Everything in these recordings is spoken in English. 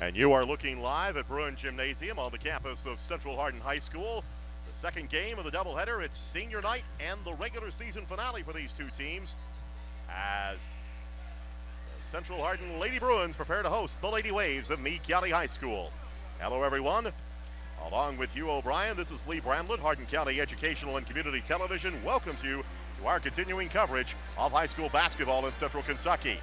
And you are looking live at Bruin Gymnasium on the campus of Central Hardin High School. The second game of the doubleheader. It's senior night and the regular season finale for these two teams as the Central Hardin Lady Bruins prepare to host the Lady Waves of Meade County High School. Hello, everyone. Along with Hugh O'Brien, this is Lee Bramlett, Hardin County Educational and Community Television welcomes you to our continuing coverage of high school basketball in Central Kentucky.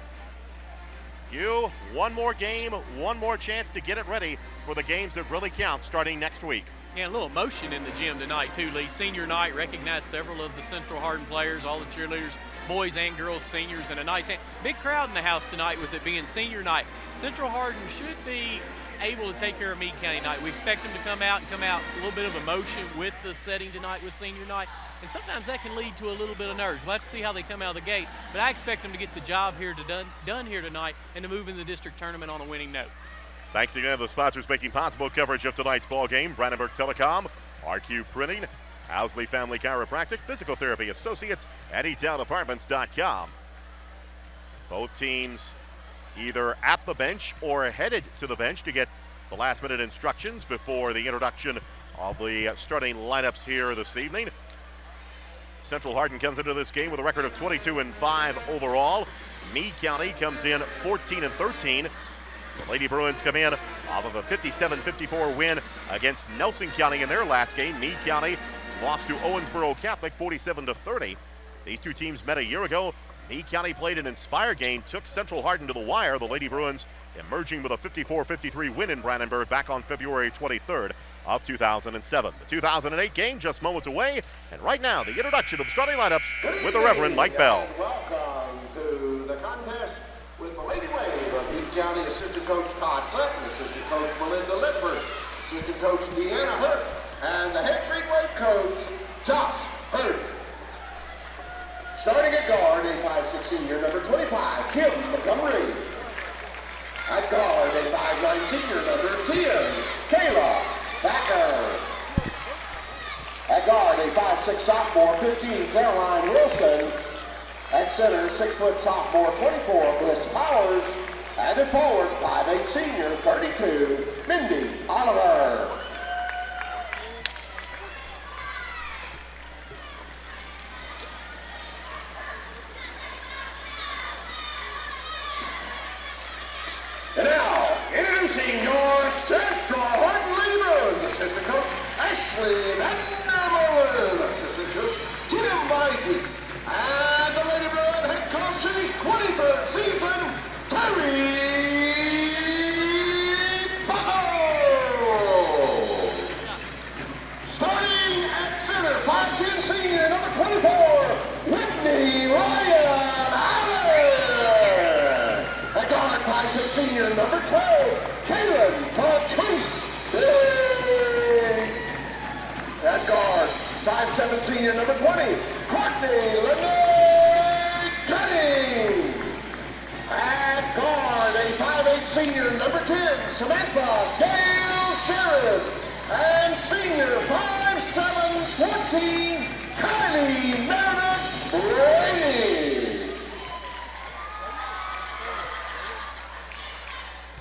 Hugh, one more game, one more chance to get it ready for the games that really count starting next week. Yeah, a little emotion in the gym tonight too, Lee. Senior night, recognized several of the Central Hardin players, all the cheerleaders, boys and girls, seniors, and a nice big crowd in the house tonight with it being senior night. Central Hardin should be able to take care of Meade County tonight. We expect them to come out a little bit of emotion with the setting tonight with senior night, and sometimes that can lead to a little bit of nerves. We'll have to see how they come out of the gate, but I expect them to get the job here done here tonight and to move in the district tournament on a winning note. Thanks again to the sponsors making possible coverage of tonight's ball game: Brandenburg Telecom, RQ Printing, Housley Family Chiropractic, Physical Therapy Associates, and ETownapartments.com. Both teams either at the bench or headed to the bench to get the last-minute instructions before the introduction of the starting lineups here this evening. Central Hardin comes into this game with a record of 22-5 overall. Meade County comes in 14-13. The Lady Bruins come in off of a 57-54 win against Nelson County in their last game. Meade County lost to Owensboro Catholic 47-30. These two teams met a year ago. Meade County played an inspired game, took Central Hardin to the wire. The Lady Bruins emerging with a 54-53 win in Brandenburg back on February 23rd of 2007. The 2008 game just moments away, and right now the introduction of starting lineups with the Reverend Mike Bell. Welcome to the contest with the Lady Wave of Meade County Assistant Coach Todd Clinton, Assistant Coach Melinda Lippert, Assistant Coach Deanna Hurt, and the head green wave coach Josh Hurt. Starting at guard, a 5'6" senior, number 25, Kim Montgomery. At guard, a 5'9" senior, number 10, Kayla Backer. At guard, a 5'6" sophomore, 15, Caroline Wilson. At center, 6' sophomore, 24, Bliss Powers. And at forward, 5'8" senior, 32, Mindy Oliver. And now, introducing your Central Hardin Lady Bruins, Assistant Coach Ashley Vandermolen, Assistant Coach Tim Isaac, and the Lady Bruin head coach in his 23rd season, Terry Buckle. Starting at center, 5'10" senior, number 24, Whitney Ryan Allen. At guard, 5'6" senior, number 12, Kaylin Patrice. At guard, 5'7" senior, number 20, Courtney Lene Cutting. At guard, a 5'8" senior, number 10, Samantha Gail Sheriff. And senior, 5'7", 14, Kylie Meredith Brady.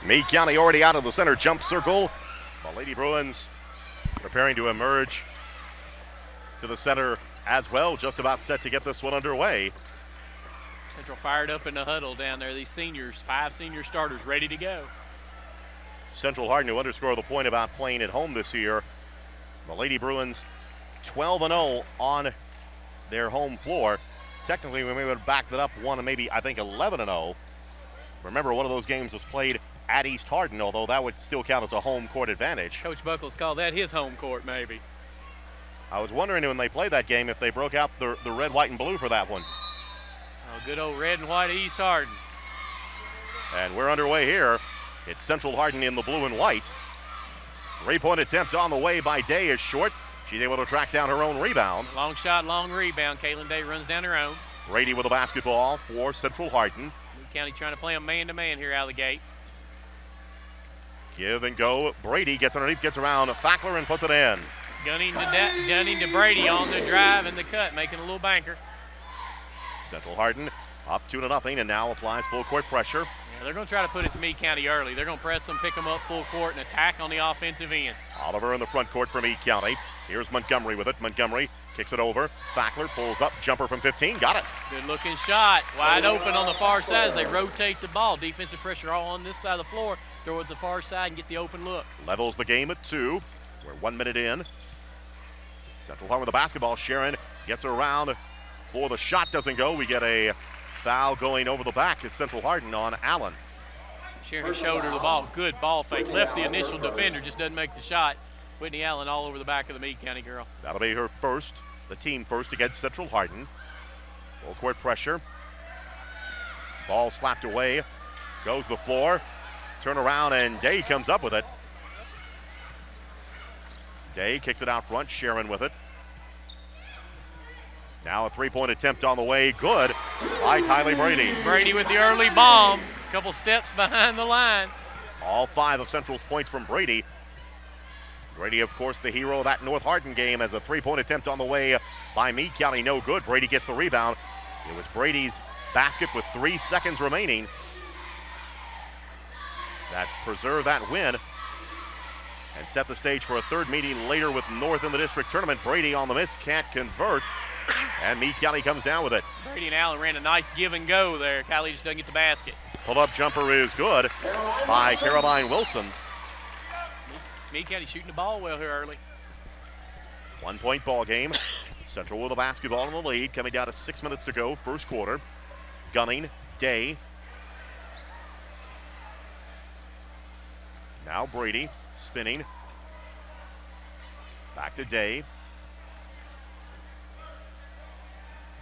Meade County already out of the center jump circle. The Lady Bruins preparing to emerge to the center as well, just about set to get this one underway. Central fired up in the huddle down there. These seniors, 5 senior starters ready to go. Central Hardin to underscore the point about playing at home this year. The Lady Bruins 12-0 on their home floor. Technically, we may have backed it up one and maybe, I think, 11-0. Remember, one of those games was played at East Hardin, although that would still count as a home court advantage. Coach Buckles called that his home court, maybe. I was wondering when they played that game if they broke out the red, white, and blue for that one. Oh, good old red and white East Hardin. And we're underway here. It's Central Hardin in the blue and white. 3-point attempt on the way by Day is short. She's able to track down her own rebound. Long shot, long rebound. Kaylin Day runs down her own. Brady with the basketball for Central Hardin. Meade County trying to play them man-to-man here out of the gate. Give and go. Brady gets underneath, gets around Fackler and puts it in. Gunning to Brady on the drive and the cut, making a little banker. Central Hardin up 2-0 and now applies full court pressure. Yeah, Now they're going to try to put it to Meade County early. They're going to press them, pick them up full court, and attack on the offensive end. Oliver in the front court for Meade County. Here's Montgomery with it. Montgomery kicks it over. Fackler pulls up, jumper from 15, got it. Good looking shot, wide open on the far side as they rotate the ball. Defensive pressure all on this side of the floor. Throw it to the far side and get the open look. Levels the game at 2. We're 1 minute in. Central Hardin with the basketball. Sharon gets around for the shot, doesn't go. We get a foul going over the back as Central Hardin on Allen. Sharon showed her the ball, good ball fake. Left the initial defender, just doesn't make the shot. Whitney Allen all over the back of the Meade County girl. That'll be her first, the team first against Central Hardin. Full court pressure. Ball slapped away, goes to the floor. Turn around and Day comes up with it. Day kicks it out front, Sharon with it. Now a three-point attempt on the way, good by Kylie Brady. Brady with the early bomb, a couple steps behind the line. All 5 of Central's points from Brady. Brady, of course, the hero of that North Hardin game as a three-point attempt on the way by Meade County, no good. Brady gets the rebound. It was Brady's basket with 3 seconds remaining that preserved that win and set the stage for a third meeting later with North in the district tournament. Brady on the miss, can't convert, and Meade County comes down with it. Brady and Allen ran a nice give and go there. Kylie just doesn't get the basket. Pull-up jumper is good by Caroline Wilson. Meade County shooting the ball well here early. 1-point ball game. Central with the basketball in the lead, coming down to 6 minutes to go, first quarter. Gunning, Day. Now Brady spinning. Back to Day.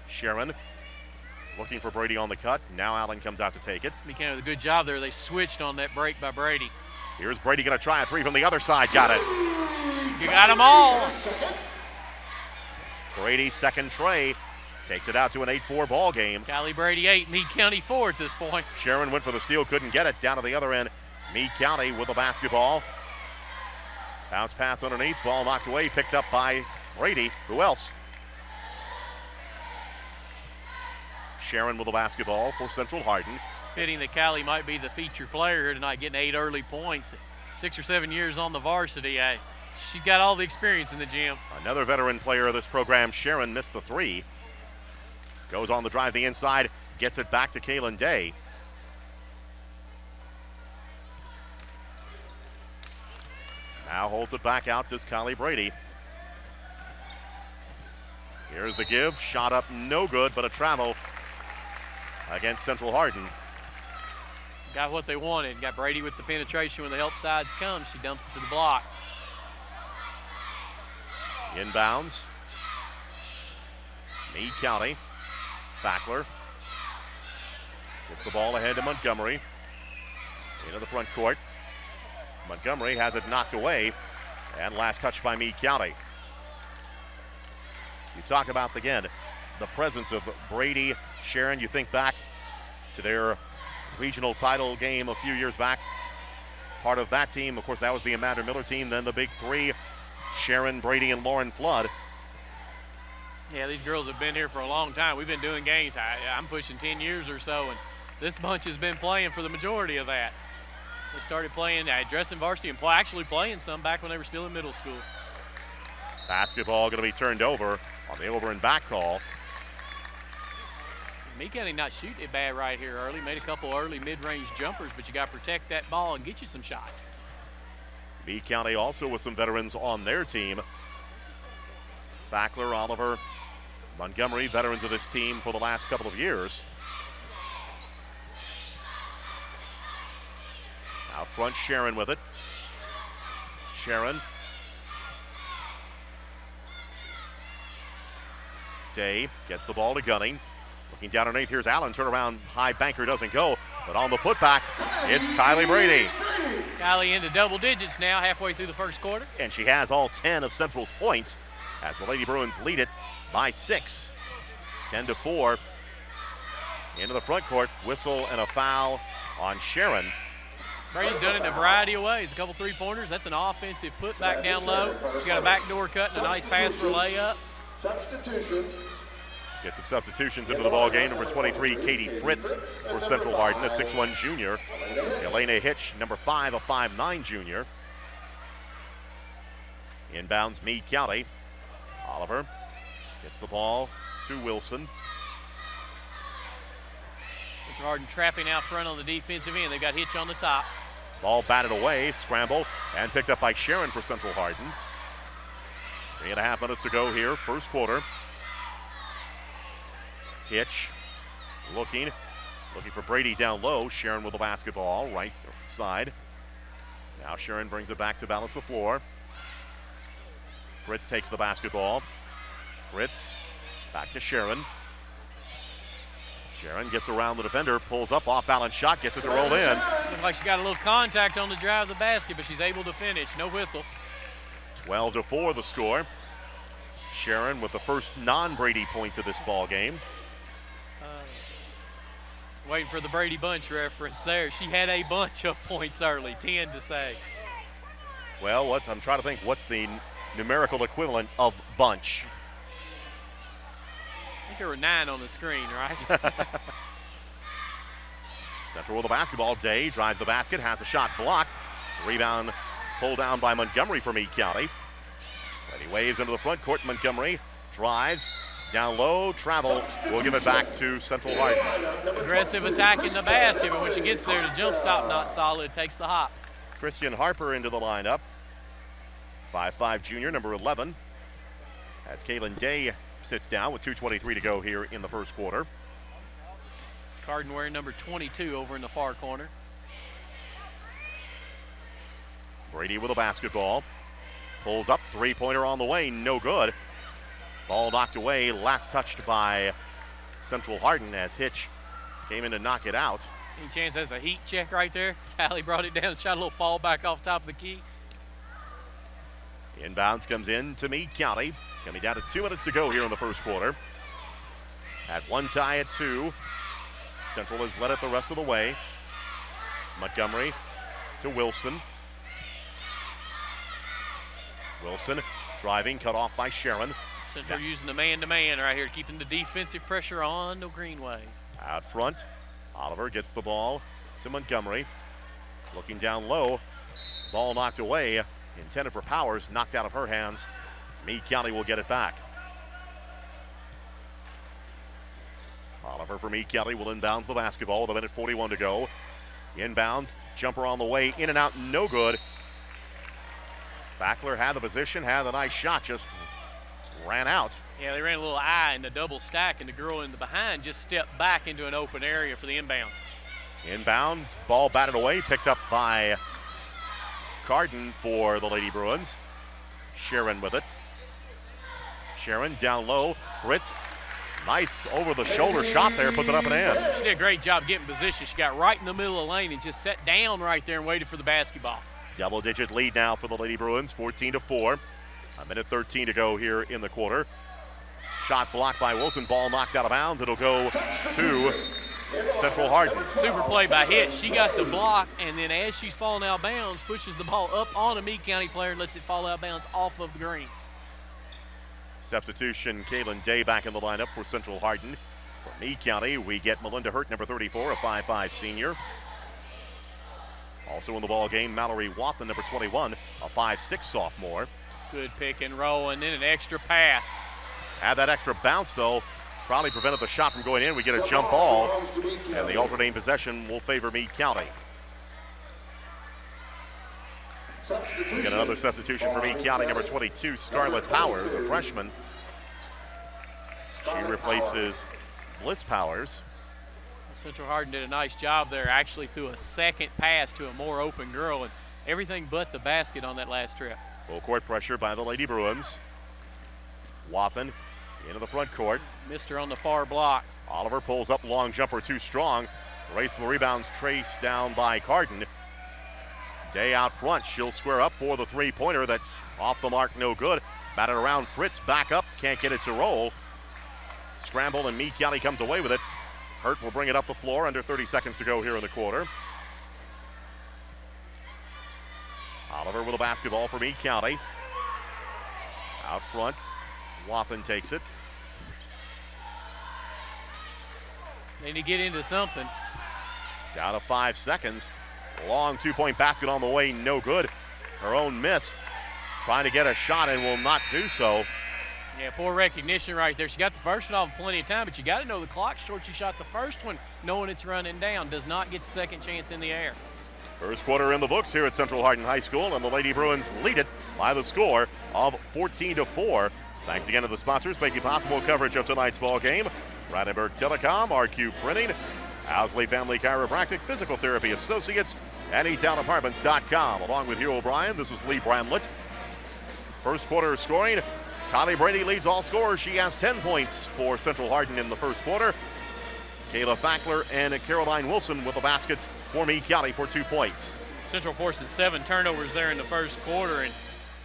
Sharon looking for Brady on the cut. Now Allen comes out to take it. Meade County did a good job there. They switched on that break by Brady. Here's Brady going to try a three from the other side. Got it. You got them all. Brady, second tray, takes it out to an 8-4 ball game. Kylie Brady 8, Meade County 4 at this point. Sharon went for the steal, couldn't get it. Down to the other end, Meade County with the basketball. Bounce pass underneath, ball knocked away, picked up by Brady. Who else? Sharon with the basketball for Central Hardin. It's fitting that Kylie might be the feature player here tonight, getting 8 early points. 6 or 7 years on the varsity. She's got all the experience in the gym. Another veteran player of this program, Sharon, missed the 3. Goes on the drive the inside, gets it back to Kaylin Day. Now holds it back out to Kylie Brady. Here's the give, shot up no good, but a travel against Central Hardin. Got what they wanted. Got Brady with the penetration when the help side comes. She dumps it to the block. Inbounds. Meade County. Fackler gets the ball ahead to Montgomery. Into the front court. Montgomery has it knocked away. And last touch by Meade County. You talk about, again, the presence of Brady, Sharon. You think back to their regional title game a few years back. Part of that team, of course, that was the Amanda Miller team. Then the big 3, Sharon, Brady, and Lauren Flood. Yeah, these girls have been here for a long time. We've been doing games. I'm pushing 10 years or so, and this bunch has been playing for the majority of that. They started playing, dressing varsity, and actually playing some back when they were still in middle school. Basketball going to be turned over on the over and back call. Meade County not shooting it bad right here early. Made a couple early mid-range jumpers, but you got to protect that ball and get you some shots. Meade County also with some veterans on their team. Fackler, Oliver, Montgomery, veterans of this team for the last couple of years. Out front, Sharon with it. Sharon. Day gets the ball to Gunning. Looking down underneath, here's Allen. Turn around, high banker doesn't go. But on the putback, it's Kylie Brady. Kylie into double digits now, halfway through the first quarter. And she has all 10 of Central's points as the Lady Bruins lead it by 6. 10-4. Into the front court, whistle and a foul on Sharon. Brady's done it in a variety of ways. A couple three-pointers. That's an offensive putback down low. She's got a backdoor cut and a nice pass for a layup. Substitution. Get some substitutions into the ball game. Number 23, Katie Fritz for Central Hardin, a 6'1 junior. Elena Hitch, number 5, a 5'9 junior. Inbounds Meade County. Oliver gets the ball to Wilson. Central Hardin trapping out front on the defensive end. They've got Hitch on the top. Ball batted away, scramble, and picked up by Sharon for Central Hardin. 3.5 minutes to go here, first quarter. Hitch looking for Brady down low. Sharon with the basketball, right side. Now Sharon brings it back to balance the floor. Fritz takes the basketball. Fritz back to Sharon. Sharon gets around the defender, pulls up, off balance shot, gets it to roll in. Looks like she got a little contact on the drive of the basket, but she's able to finish. No whistle. 12-4 the score. Sharon with the first non-Brady points of this ball game. Waiting for the Brady Bunch reference there. She had a bunch of points early, 10 to say. Well, I'm trying to think, what's the numerical equivalent of bunch? I think there were 9 on the screen, right? Central with the basketball. Day drives the basket, has a shot blocked. Rebound pulled down by Montgomery from Meade County. Lady waves into the front court. Montgomery drives. Down low, travel, we'll give it back to Central Hardin. Aggressive attack in the basket, but when she gets there, the jump stop not solid, takes the hop. Christian Harper into the lineup. 5'5 junior, number 11. As Kaylin Day sits down with 2:23 to go here in the first quarter. Hardin wearing number 22 over in the far corner. Brady with a basketball. Pulls up, three-pointer on the way, no good. Ball knocked away, last touched by Central Hardin as Hitch came in to knock it out. Any chance that's a heat check right there? Callie brought it down, shot a little fall back off top of the key. Inbounds comes in to Meade County. Coming down to 2 minutes to go here in the first quarter. At one tie at 2. Central has led it the rest of the way. Montgomery to Wilson. Wilson driving, cut off by Sharon. Central using the man-to-man right here, keeping the defensive pressure on the Greenway. Out front, Oliver gets the ball to Montgomery. Looking down low, ball knocked away. Intended for Powers, knocked out of her hands. Meade County will get it back. Oliver for Meade County will inbound the basketball with 1:41 to go. Inbounds, jumper on the way, in and out, no good. Backler had the position, had the nice shot, just ran out. Yeah, they ran a little eye in the double stack, and the girl in the behind just stepped back into an open area for the inbounds. Inbounds, ball batted away, picked up by Hardin for the Lady Bruins. Sharon with it. Sharon down low, Fritz. Nice over-the-shoulder shot there, puts it up and in. She did a great job getting position. She got right in the middle of the lane and just sat down right there and waited for the basketball. Double-digit lead now for the Lady Bruins, 14-4. 1:13 to go here in the quarter. Shot blocked by Wilson, ball knocked out of bounds. It'll go to Central Hardin. Super play by Hitch. She got the block, and then as she's falling out of bounds, pushes the ball up on a Meade County player and lets it fall out of bounds off of the green. Substitution, Kaylin Day back in the lineup for Central Hardin. For Meade County, we get Melinda Hurt, number 34, a 5'5 senior. Also in the ball game, Mallory Watson, number 21, a 5'6 sophomore. Good pick and roll, and then an extra pass. Had that extra bounce, though. Probably prevented the shot from going in. We get a jump ball, and the alternating possession will favor Meade County. We get another substitution for Meade County, number 22, Scarlett Powers, a freshman. She replaces Bliss Powers. Central Hardin did a nice job there, actually threw a second pass to a more open girl, and everything but the basket on that last trip. Full court pressure by the Lady Bruins. Watson into the front court. Missed her on the far block. Oliver pulls up, long jumper too strong. Race to the rebounds, traced down by Hardin. Day out front, she'll square up for the three-pointer. That's off the mark, no good. Batted around, Fritz back up, can't get it to roll. Scramble and Meade County comes away with it. Hurt will bring it up the floor, under 30 seconds to go here in the quarter. Oliver with a basketball for Meade County. Out front, Watson takes it. They need to get into something. Down to 5 seconds. Long two-point basket on the way, no good. Her own miss. Trying to get a shot and will not do so. Yeah, poor recognition right there. She got the first one off in plenty of time, but you got to know the clock's short. She shot the first one knowing it's running down. Does not get the second chance in the air. First quarter in the books here at Central Hardin High School, and the Lady Bruins lead it by the score of 14-4. Thanks again to the sponsors making possible coverage of tonight's ball game. Brandenburg Telecom, RQ Printing, Owsley Family Chiropractic, Physical Therapy Associates, and HCEC-TV.com. Along with Hugh O'Brien, this is Lee Bramlett. First quarter scoring, Kylie Brady leads all scorers. She has 10 points for Central Hardin in the first quarter. Kayla Fackler and Caroline Wilson with the baskets for Meade County for 2 points. Central forcing 7 turnovers there in the first quarter and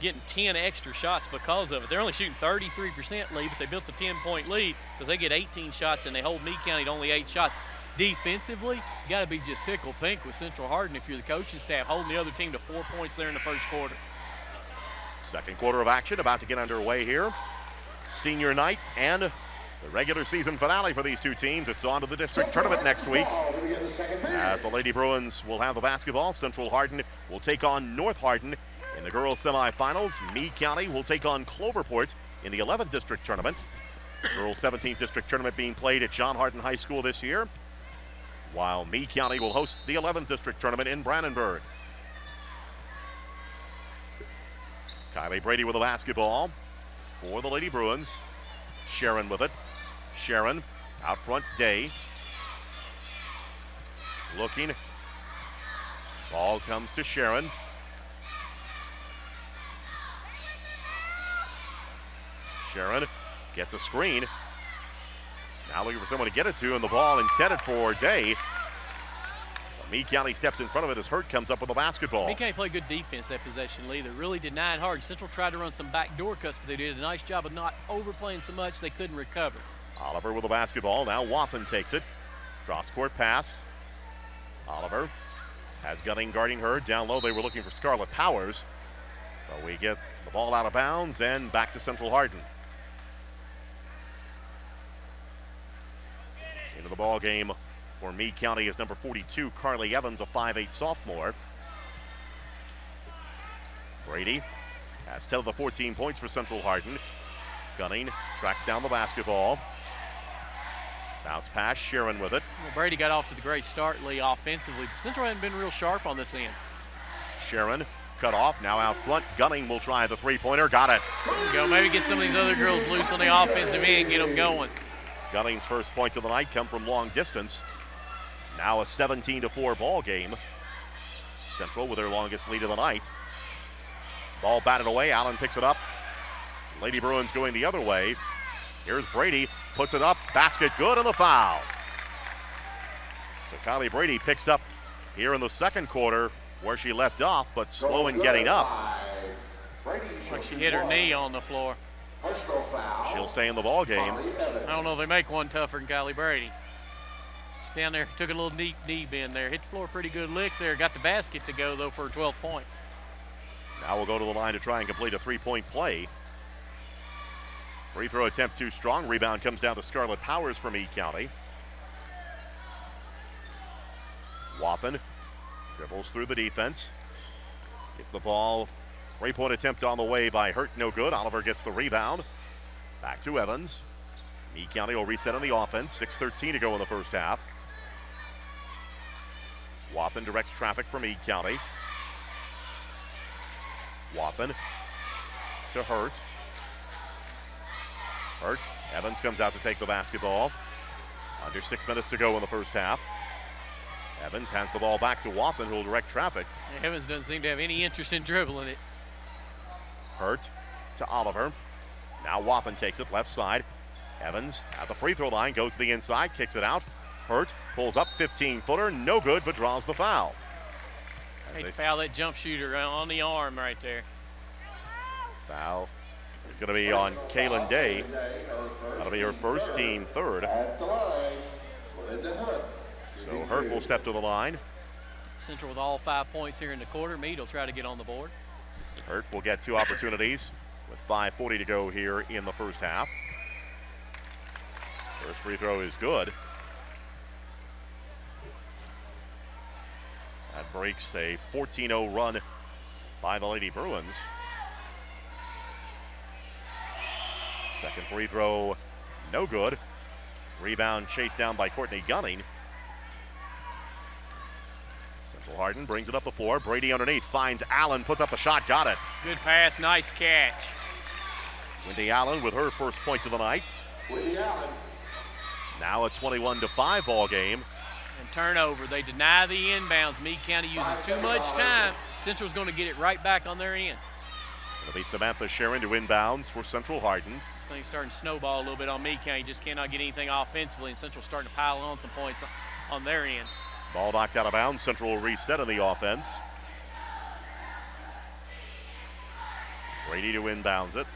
getting 10 extra shots because of it. They're only shooting 33% lead, but they built the 10-point lead because they get 18 shots and they hold Meade County to only 8 shots. Defensively, you got to be just tickled pink with Central Hardin if you're the coaching staff, holding the other team to 4 points there in the first quarter. Second quarter of action about to get underway here. Senior night and the regular season finale for these two teams. It's on to the district tournament next week. As the Lady Bruins will have the basketball, Central Hardin will take on North Hardin in the girls semifinals. Meade County will take on Cloverport in the 11th district tournament. Girls 17th district tournament being played at John Hardin High School this year, while Meade County will host the 11th district tournament in Brandenburg. Kylie Brady with the basketball for the Lady Bruins. Sharon with it. Sharon out front, Day. Looking. Ball comes to Sharon. Sharon gets a screen. Now looking for someone to get it to, and the ball intended for Day. Meade County steps in front of it as Hurt comes up with the basketball. Meade County played good defense that possession, Lee. They really denying hard. Central tried to run some backdoor cuts, but they did a nice job of not overplaying so much they couldn't recover. Oliver with the basketball. Now Wathen takes it. Cross-court pass. Oliver has Gunning guarding her. Down low, they were looking for Scarlett Powers. But we get the ball out of bounds and back to Central Hardin. Into the ball game for Meade County is number 42, Carly Evans, a 5'8" sophomore. Brady has 10 of the 14 points for Central Hardin. Gunning tracks down the basketball. Bounce pass, Sharon with it. Well, Brady got off to the great start, Lee, offensively. Central hadn't been real sharp on this end. Sharon cut off, now out front. Gunning will try the three-pointer, got it. There you go, maybe get some of these other girls loose on the offensive end, get them going. Gunning's first points of the night come from long distance. Now a 17-4 ball game. Central with their longest lead of the night. Ball batted away, Allen picks it up. Lady Bruins going the other way. Here's Brady, puts it up, basket good, and the foul. So Kylie Brady picks up here in the second quarter where she left off, but slow in getting up. Like she hit her knee on the floor. She'll stay in the ball game. I don't know if they make one tougher than Kylie Brady. She's down there, took a little deep knee bend there. Hit the floor pretty good lick there. Got the basket to go, though, for a 12th point. Now we'll go to the line to try and complete a three-point play. Free throw attempt too strong. Rebound comes down to Scarlett Powers from Meade County. Wathen dribbles through the defense. Gets the ball. Three-point attempt on the way by Hurt, no good. Oliver gets the rebound. Back to Evans. Meade County will reset on the offense. 6:13 to go in the first half. Wathen directs traffic from Meade County. Wathen to Hurt. Hurt. Evans comes out to take the basketball. Under 6 minutes to go in the first half. Evans hands the ball back to Wathen, who will direct traffic. Evans doesn't seem to have any interest in dribbling it. Hurt to Oliver. Now Wathen takes it left side. Evans at the free throw line, goes to the inside, kicks it out. Hurt pulls up, 15-footer, no good, but draws the foul. Hate to foul that jump shooter on the arm right there. Foul is going to be on Kaylin Day. That'll be her first, team third. So Hurt will step to the line. Central with all 5 points here in the quarter. Meade will try to get on the board. Hurt will get 2 opportunities with 5:40 to go here in the first half. First free throw is good. breaks a 14-0 run by the Lady Bruins. Second free throw, no good. Rebound chased down by Courtney Gunning. Central Hardin brings it up the floor. Brady underneath, finds Allen, puts up the shot, got it. Good pass, nice catch. Wendy Allen with her first points of the night. Wendy Allen. Now a 21-5 ball game. And turnover, they deny the inbounds. Meade County uses too much time. Central's going to get it right back on their end. It'll be Samantha Sharon to inbounds for Central Hardin. This thing's starting to snowball a little bit on Meade County. Just cannot get anything offensively, and Central's starting to pile on some points on their end. Ball knocked out of bounds. Central will reset in the offense. Brady to inbounds it.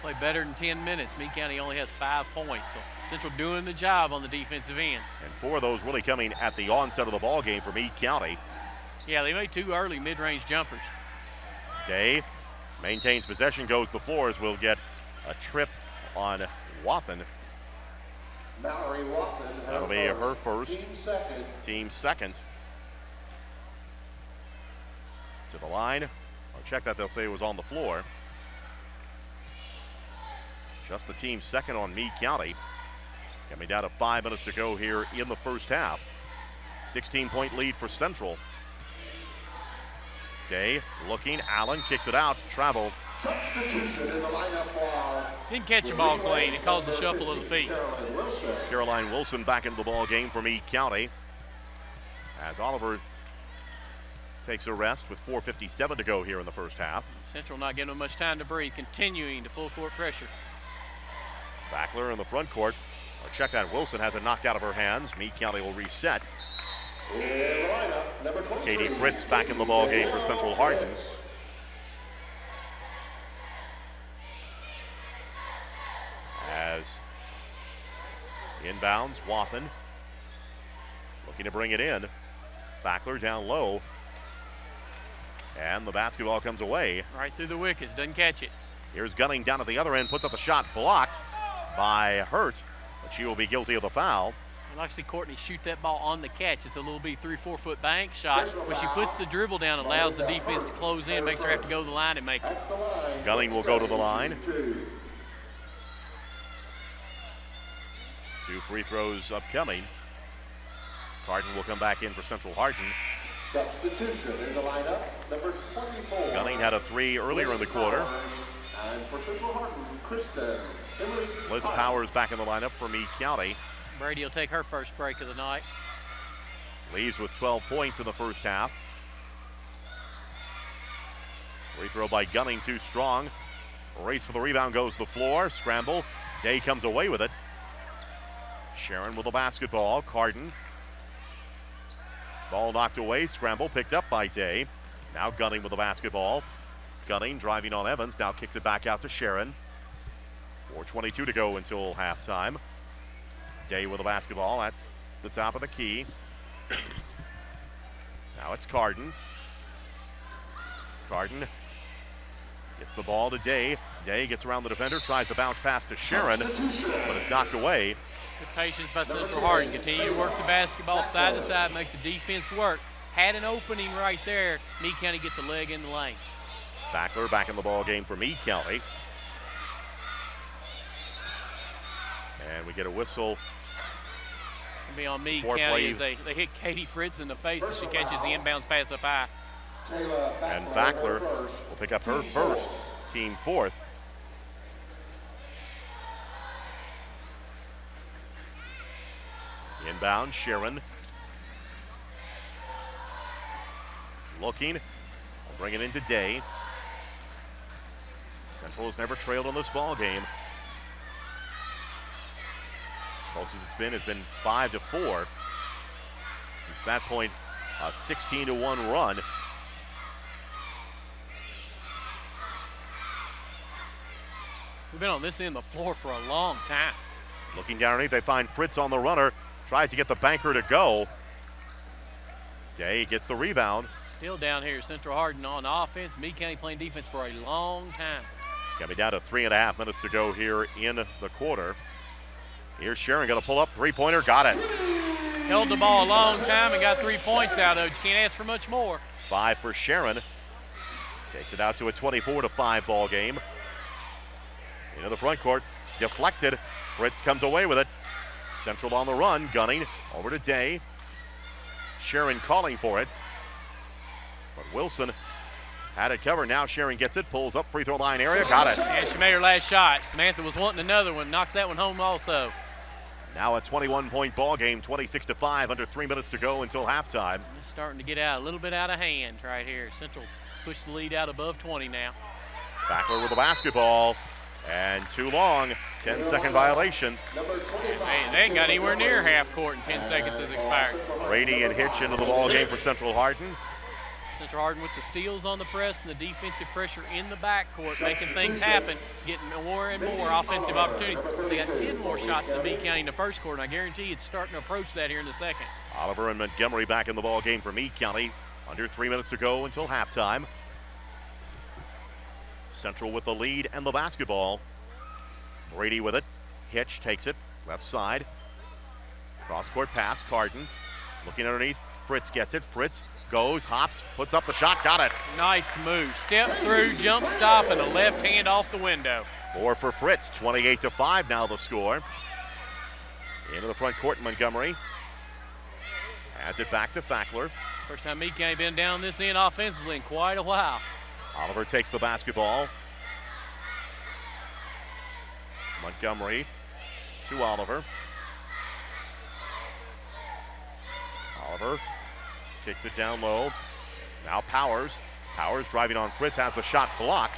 Play better than 10 minutes. Meade County only has 5 points, so Central doing the job on the defensive end. And 4 of those really coming at the onset of the ball game for Meade County. Yeah, they made 2 early mid-range jumpers. Day maintains possession, goes the floors. Will get a trip on Wathen. Mallory Wathen. That'll be her first. Team second. Team second. To the line. I'll check that. They'll say it was on the floor. Just the team second on Meade County. Coming down to 5 minutes to go here in the first half. 16-point lead for Central. Day looking, Allen kicks it out, travel. Substitution in the lineup for. Didn't catch the ball clean. It caused a shuffle of the feet. Caroline Wilson back into the ball game for Meade County. As Oliver takes a rest with 4:57 to go here in the first half. Central not giving them much time to breathe, continuing to full court pressure. Fackler in the front court. Check that. Wilson has it knocked out of her hands. Meade County will reset. In the lineup, number 23. Katie Fritz back in the ball game for Central Hardin. As inbounds, Wathen looking to bring it in. Fackler down low. And the basketball comes away. Right through the wickets, doesn't catch it. Here's Gunning down at the other end, puts up the shot, blocked by Hurt, but she will be guilty of the foul. I'd like to see Courtney shoot that ball on the catch. It's a little B 3-4 foot bank shot. When she puts the dribble down, allows the defense to close in, makes her have to go to the line and make it. Gunning will go to the line. 2 free throws upcoming. Hardin will come back in for Central Hardin. Substitution in the lineup, number 24. Gunning had a 3 earlier in the quarter. And for Central Hardin, Kristen Emily Liz Powers back in the lineup for Meade County. Brady will take her first break of the night. Leaves with 12 points in the first half. Free throw by Gunning, too strong. Race for the rebound, goes to the floor. Scramble. Day comes away with it. Sharon with the basketball. Hardin. Ball knocked away. Scramble picked up by Day. Now Gunning with the basketball. Gunning driving on Evans. Now kicks it back out to Sharon. 4:22 to go until halftime. Day with the basketball at the top of the key. Now it's Hardin. Hardin gets the ball to Day. Day gets around the defender, tries to bounce pass to Sharon, but it's knocked away. Good patience by Central Hardin. Continue to work the basketball side to side, make the defense work. Had an opening right there. Meade County gets a leg in the lane. Fackler back in the ball game for Meade County. And we get a whistle. It'll be on Meade Four County plays. as they hit Katie Fritz in the face as she catches the inbounds pass up high. And Fackler will pick up her first, team fourth. Inbound, Sharon. Looking, will bring it into Day. Central has never trailed on this ball game. Closest it's been has been 5-4. Since that point, a 16-1 run. We've been on this end of the floor for a long time. Looking down underneath, they find Fritz on the runner. Tries to get the banker to go. Day gets the rebound. Still down here, Central Hardin on offense. Meade County playing defense for a long time. Coming down to 3.5 minutes to go here in the quarter. Here's Sharon, gonna pull up, 3-pointer, got it. held the ball a long time and got 3 points out of it. You can't ask for much more. 5 for Sharon. Takes it out to a 24-5 ball game. Into the front court, deflected. Fritz comes away with it. Central on the run, gunning over to Day. Sharon calling for it, but Wilson had it covered. Now Sharon gets it, pulls up free throw line area, got it. And she made her last shot. Samantha was wanting another one, knocks that one home also. Now a 21-point ball game, 26-5, under 3 minutes to go until halftime. It's starting to get out a little bit out of hand right here. Central's pushed the lead out above 20 now. Fackler with the basketball, and too long, 10-second violation. Hey, they ain't got anywhere near half court, and 10 seconds has expired. Brady and Hitch into the ball game for Central Hardin. Central Hardin with the steals on the press and the defensive pressure in the backcourt, making things happen, getting more and more offensive opportunities. They got 10 more shots than Meade County in the first quarter, and I guarantee it's starting to approach that here in the second. Oliver and Montgomery back in the ball game for Meade County. Under 3 minutes to go until halftime. Central with the lead and the basketball. Brady with it. Hitch takes it, left side. Cross-court pass, Hardin. Looking underneath, Fritz gets it. Fritz goes, hops, puts up the shot, got it. Nice move. Step through, jump stop, and a left hand off the window. 4 for Fritz, 28-5 now the score. Into the front court, Montgomery. Adds it back to Fackler. First time Meade County been down this end offensively in quite a while. Oliver takes the basketball. Montgomery to Oliver. Oliver kicks it down low. Now Powers. Powers driving on Fritz, has the shot blocked.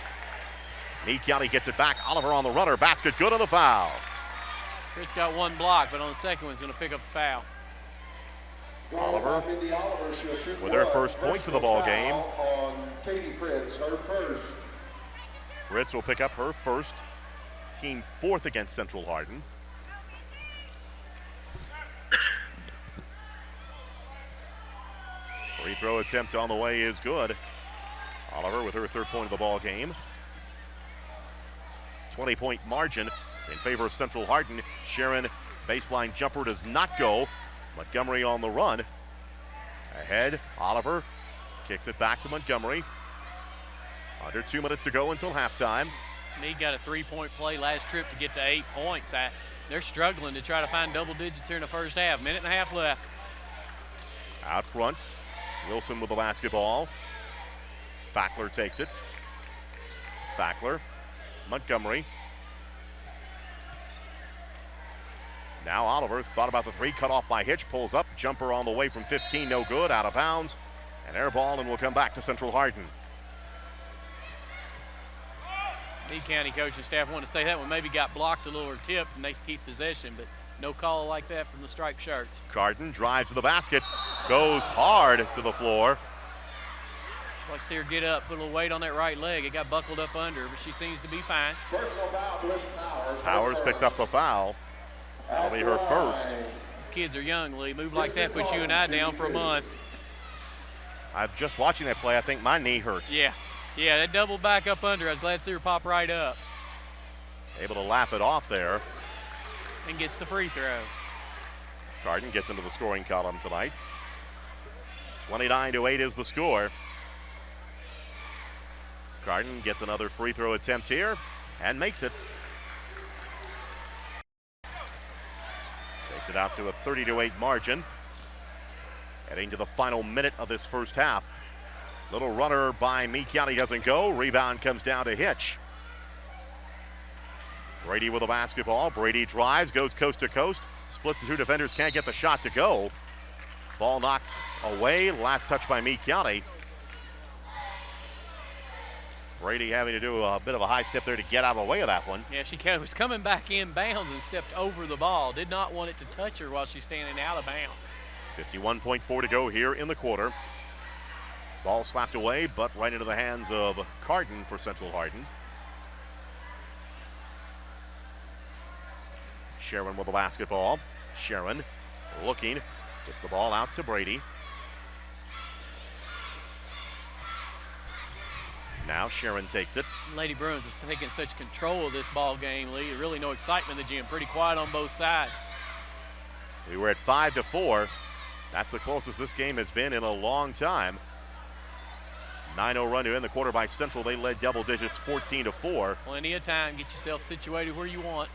Meade County gets it back. Oliver on the runner. Basket good on the foul. Fritz got one block, but on the second one, he's going to pick up the foul. Oliver with her first points of the ball game. On Katie Fritz, her first. Fritz will pick up her first, team fourth against Central Hardin. Free throw attempt on the way is good. Oliver with her third point of the ball game. 20-point margin in favor of Central Hardin. Sharon baseline jumper does not go. Montgomery on the run. Ahead, Oliver kicks it back to Montgomery. Under 2 minutes to go until halftime. Meade got a three-point play last trip to get to 8 points. They're struggling to try to find double digits here in the first half. Minute and a half left. Out front, Wilson with the basketball. Fackler takes it. Fackler, Montgomery. Now Oliver thought about the three, cut off by Hitch, pulls up, jumper on the way from 15, no good, out of bounds. An air ball, and will come back to Central Hardin. Meade County coaching staff want to say that one maybe got blocked a little or tipped, and they keep possession, but no call like that from the striped shirts. Hardin drives to the basket, goes hard to the floor. Just like to see her get up, put a little weight on that right leg. It got buckled up under her, but she seems to be fine. Personal foul, Bliss Powers. Powers picks up the foul. That'll be her first. These kids are young, Lee. Move like that puts you and I down for a month. I'm just watching that play. I think my knee hurts. Yeah, that double back up under. I was glad to see her pop right up. Able to laugh it off there. And gets the free throw. Hardin gets into the scoring column tonight. 29-8 is the score. Hardin gets another free throw attempt here and makes it. Takes it out to a 30-8 margin. Heading to the final minute of this first half. Little runner by Meade County doesn't go. Rebound comes down to Hitch. Brady with the basketball. Brady drives, goes coast to coast. Splits the two defenders, can't get the shot to go. Ball knocked away. Last touch by Meade County. Brady having to do a bit of a high step there to get out of the way of that one. Yeah, she was coming back in bounds and stepped over the ball. Did not want it to touch her while she's standing out of bounds. 51.4 to go here in the quarter. Ball slapped away, but right into the hands of Hardin for Central Hardin. Sharon with the basketball. Sharon looking, gets the ball out to Brady. Now Sharon takes it. Lady Bruins have taken such control of this ball game, Lee. Really no excitement in the gym. Pretty quiet on both sides. We were at 5-4. That's the closest this game has been in a long time. 9-0 run to end the quarter by Central. They led double digits 14-4. Plenty of time. Get yourself situated where you want.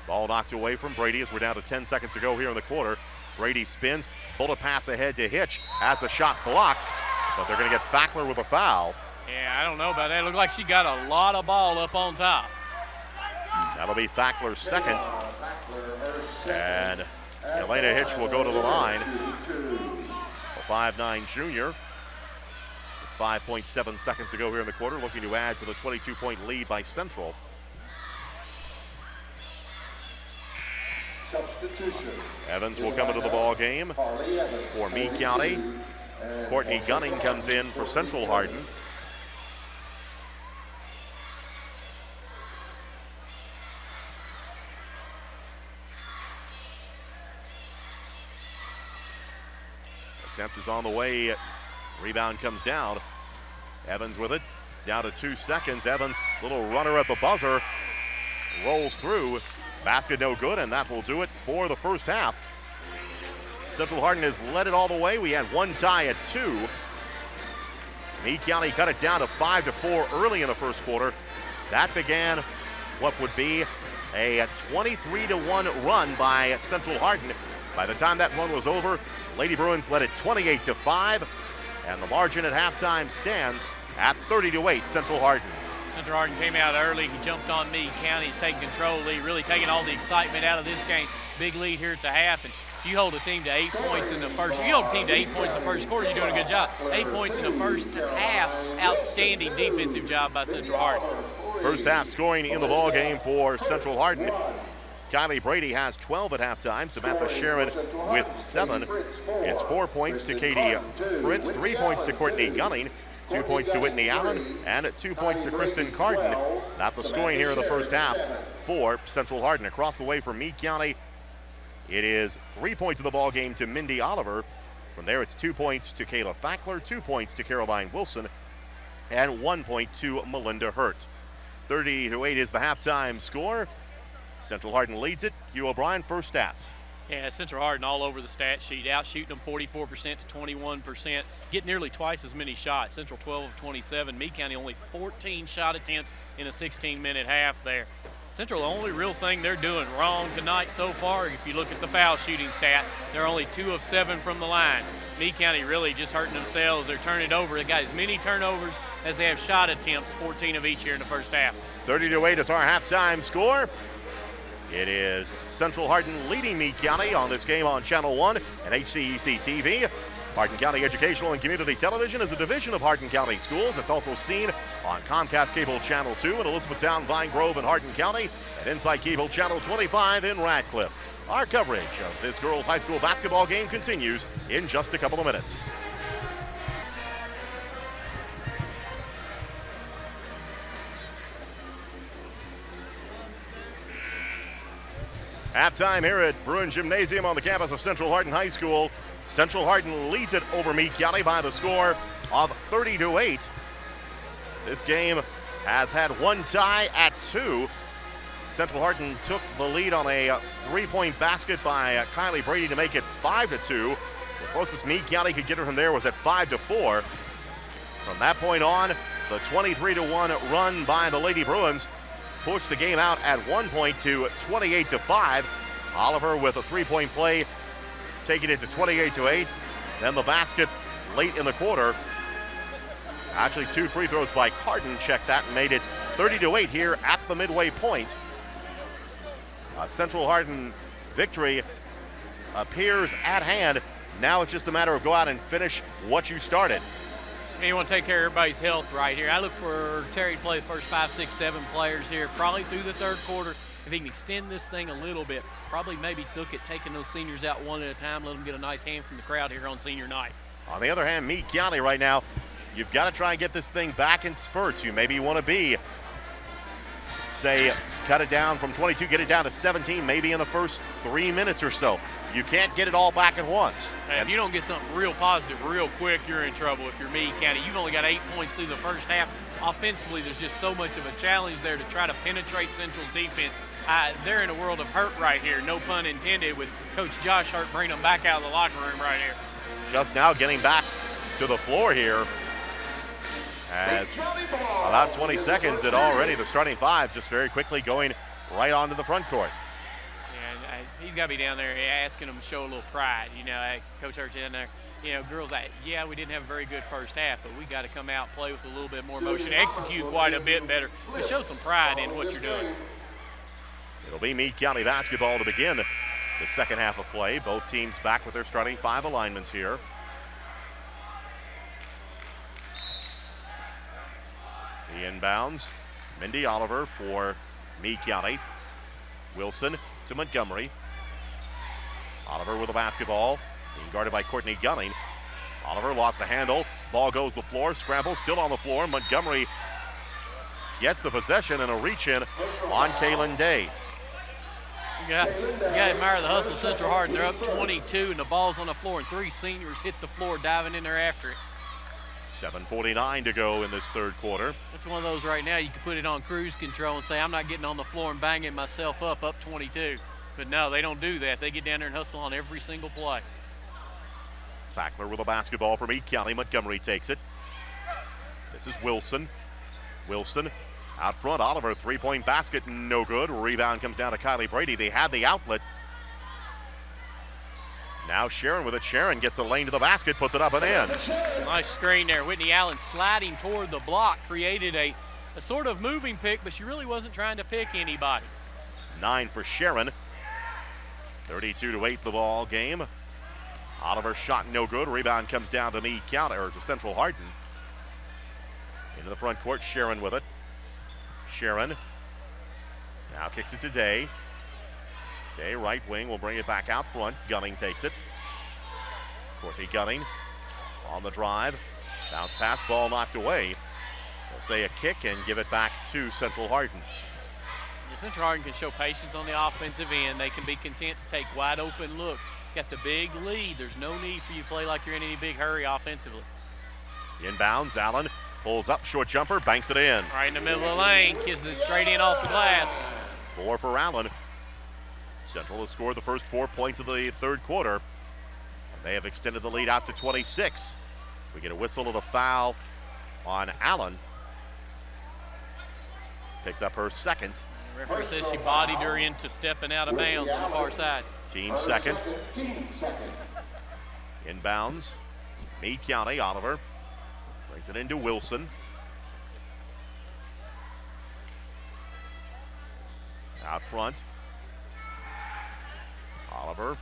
Ball knocked away from Brady as we're down to 10 seconds to go here in the quarter. Brady spins, bullet pass ahead to Hitch, has the shot blocked, but they're going to get Fackler with a foul. Yeah, I don't know about that. It looked like she got a lot of ball up on top. That'll be Fackler's second. And Elena Hitch will go to the line. A 5'9" junior. With 5.7 seconds to go here in the quarter, looking to add to the 22-point lead by Central. Substitution. Evans will come into the ball game for Meade County. Courtney Gunning comes in for Central Hardin. Attempt is on the way. Rebound comes down. Evans with it. Down to 2 seconds. Evans, little runner at the buzzer. Rolls through. Basket no good, and that will do it for the first half. Central Hardin has led it all the way. We had one tie at 2. Meade County cut it down to 5-4 early in the first quarter. That began what would be a 23-1 run by Central Hardin. By the time that run was over, Lady Bruins led it 28-5, and the margin at halftime stands at 30-8 Central Hardin. Central Hardin came out early. He jumped on Meade County. He's taking control of the lead, really taking all the excitement out of this game. Big lead here at the half. And if you hold a team to 8 points in the first, if you hold a team to 8 points in the first quarter, you're doing a good job. 8 points in the first half. Outstanding defensive job by Central Hardin. First half scoring in the ball game for Central Hardin. Kylie Brady has 12 at halftime. Samantha Sharon with 7. It's 4 points to Katie Fritz, 3 points to Courtney Gunning, 2 points to Whitney Allen, and 2 points to Kristen Carden. Not the scoring here in the first half for Central Hardin. Across the way from Meade County, it is 3 points of the ball game to Mindy Oliver. From there, it's 2 points to Kayla Fackler, 2 points to Caroline Wilson, and 1 point to Melinda Hurt. 30-8 is the halftime score. Central Hardin leads it. Hugh O'Brien, first stats. Yeah, Central Hardin all over the stat sheet, out shooting them 44% to 21%, get nearly twice as many shots. Central 12 of 27, Meade County only 14 shot attempts in a 16-minute half there. Central, the only real thing they're doing wrong tonight so far, if you look at the foul shooting stat, they're only 2 of 7 from the line. Meade County really just hurting themselves. They're turning it over. They got as many turnovers as they have shot attempts, 14 of each here in the first half. 30-8 is our halftime score. It is Central Hardin leading Meade County on this game on Channel 1 and HCEC-TV. Hardin County Educational and Community Television is a division of Hardin County Schools. It's also seen on Comcast Cable Channel 2 in Elizabethtown, Vine Grove, and Hardin County, and Inside Cable Channel 25 in Radcliffe. Our coverage of this girls' high school basketball game continues in just a couple of minutes. Halftime here at Bruin Gymnasium on the campus of Central Hardin High School. Central Hardin leads it over Meade County by the score of 30-8. This game has had one tie at 2. Central Hardin took the lead on a 3-point basket by Kylie Brady to make it 5-2. The closest Meade County could get her from there was at 5-4. From that point on, the 23-1 run by the Lady Bruins pushed the game out at 1 point to 28-5. Oliver with a 3-point play, taking it to 28-8. Then the basket late in the quarter. Actually, 2 free throws by Carden checked that and made it 30-8 here at the midway point. A Central Hardin victory appears at hand. Now it's just a matter of go out and finish what you started. And you want to take care of everybody's health right here. I look for Terry to play the first 5, 6, 7 players here, probably through the third quarter. If he can extend this thing a little bit, probably maybe look at taking those seniors out one at a time, let them get a nice hand from the crowd here on senior night. On the other hand, Meade County right now, you've got to try and get this thing back in spurts. You maybe want to be, say, cut it down from 22, get it down to 17, maybe in the first 3 minutes or so. You can't get it all back at once. Hey, if you don't get something real positive real quick, you're in trouble if you're Meade County. You've only got 8 points through the first half. Offensively, there's just so much of a challenge there to try to penetrate Central's defense. they're in a world of hurt right here, no pun intended, with Coach Josh Hurt bringing them back out of the locker room right here. Just now getting back to the floor here. As about 20 seconds and already the starting five just very quickly going right onto the front court. And he's got to be down there asking them to show a little pride. You know, Coach Hurt's in there. You know, girls, yeah, we didn't have a very good first half, but we got to come out, play with a little bit more motion, execute quite a bit better, but show some pride in what you're doing. It'll be Meade County basketball to begin the second half of play. Both teams back with their starting five alignments here. The inbounds, Mindy Oliver for Meade County. Wilson to Montgomery. Oliver with the basketball, being guarded by Courtney Gunning. Oliver lost the handle. Ball goes to the floor. Scramble still on the floor. Montgomery gets the possession and a reach in on Kaylin Day. You got to admire the hustle. Central Hardin, they're up 22 and the ball's on the floor and three seniors hit the floor diving in there after it. 7:49 to go in this third quarter. It's one of those right now you can put it on cruise control and say, I'm not getting on the floor and banging myself up 22. But no, they don't do that. They get down there and hustle on every single play. Fackler with a basketball from Meade County. Montgomery takes it. This is Wilson. Wilson out front. Oliver, three-point basket, no good. Rebound comes down to Kylie Brady. They had the outlet. Now Sharon with it. Sharon gets a lane to the basket, puts it up and in. Nice screen there. Whitney Allen sliding toward the block, created a sort of moving pick, but she really wasn't trying to pick anybody. 9 for Sharon. 32-8 the ball game. Oliver shot no good. Rebound comes down to Meade County, or to Central Hardin. Into the front court, Sharon with it. Sharon now kicks it to Day. Day, right wing, will bring it back out front. Gunning takes it. Courtney Gunning on the drive. Bounce pass, ball knocked away. They'll say a kick and give it back to Central Hardin. Central Hardin can show patience on the offensive end. They can be content to take wide open look. Got the big lead. There's no need for you to play like you're in any big hurry offensively. Inbounds, Allen pulls up, short jumper, banks it in. Right in the middle of the lane, kisses it straight in off the glass. 4 for Allen. Central has scored the first 4 points of the third quarter. And they have extended the lead out to 26. We get a whistle and a foul on Allen. Picks up her second. The referee says she bodied her into stepping out of bounds on the far side. Team second. Inbounds. Meade County, Oliver brings it into Wilson. Out front. Oliver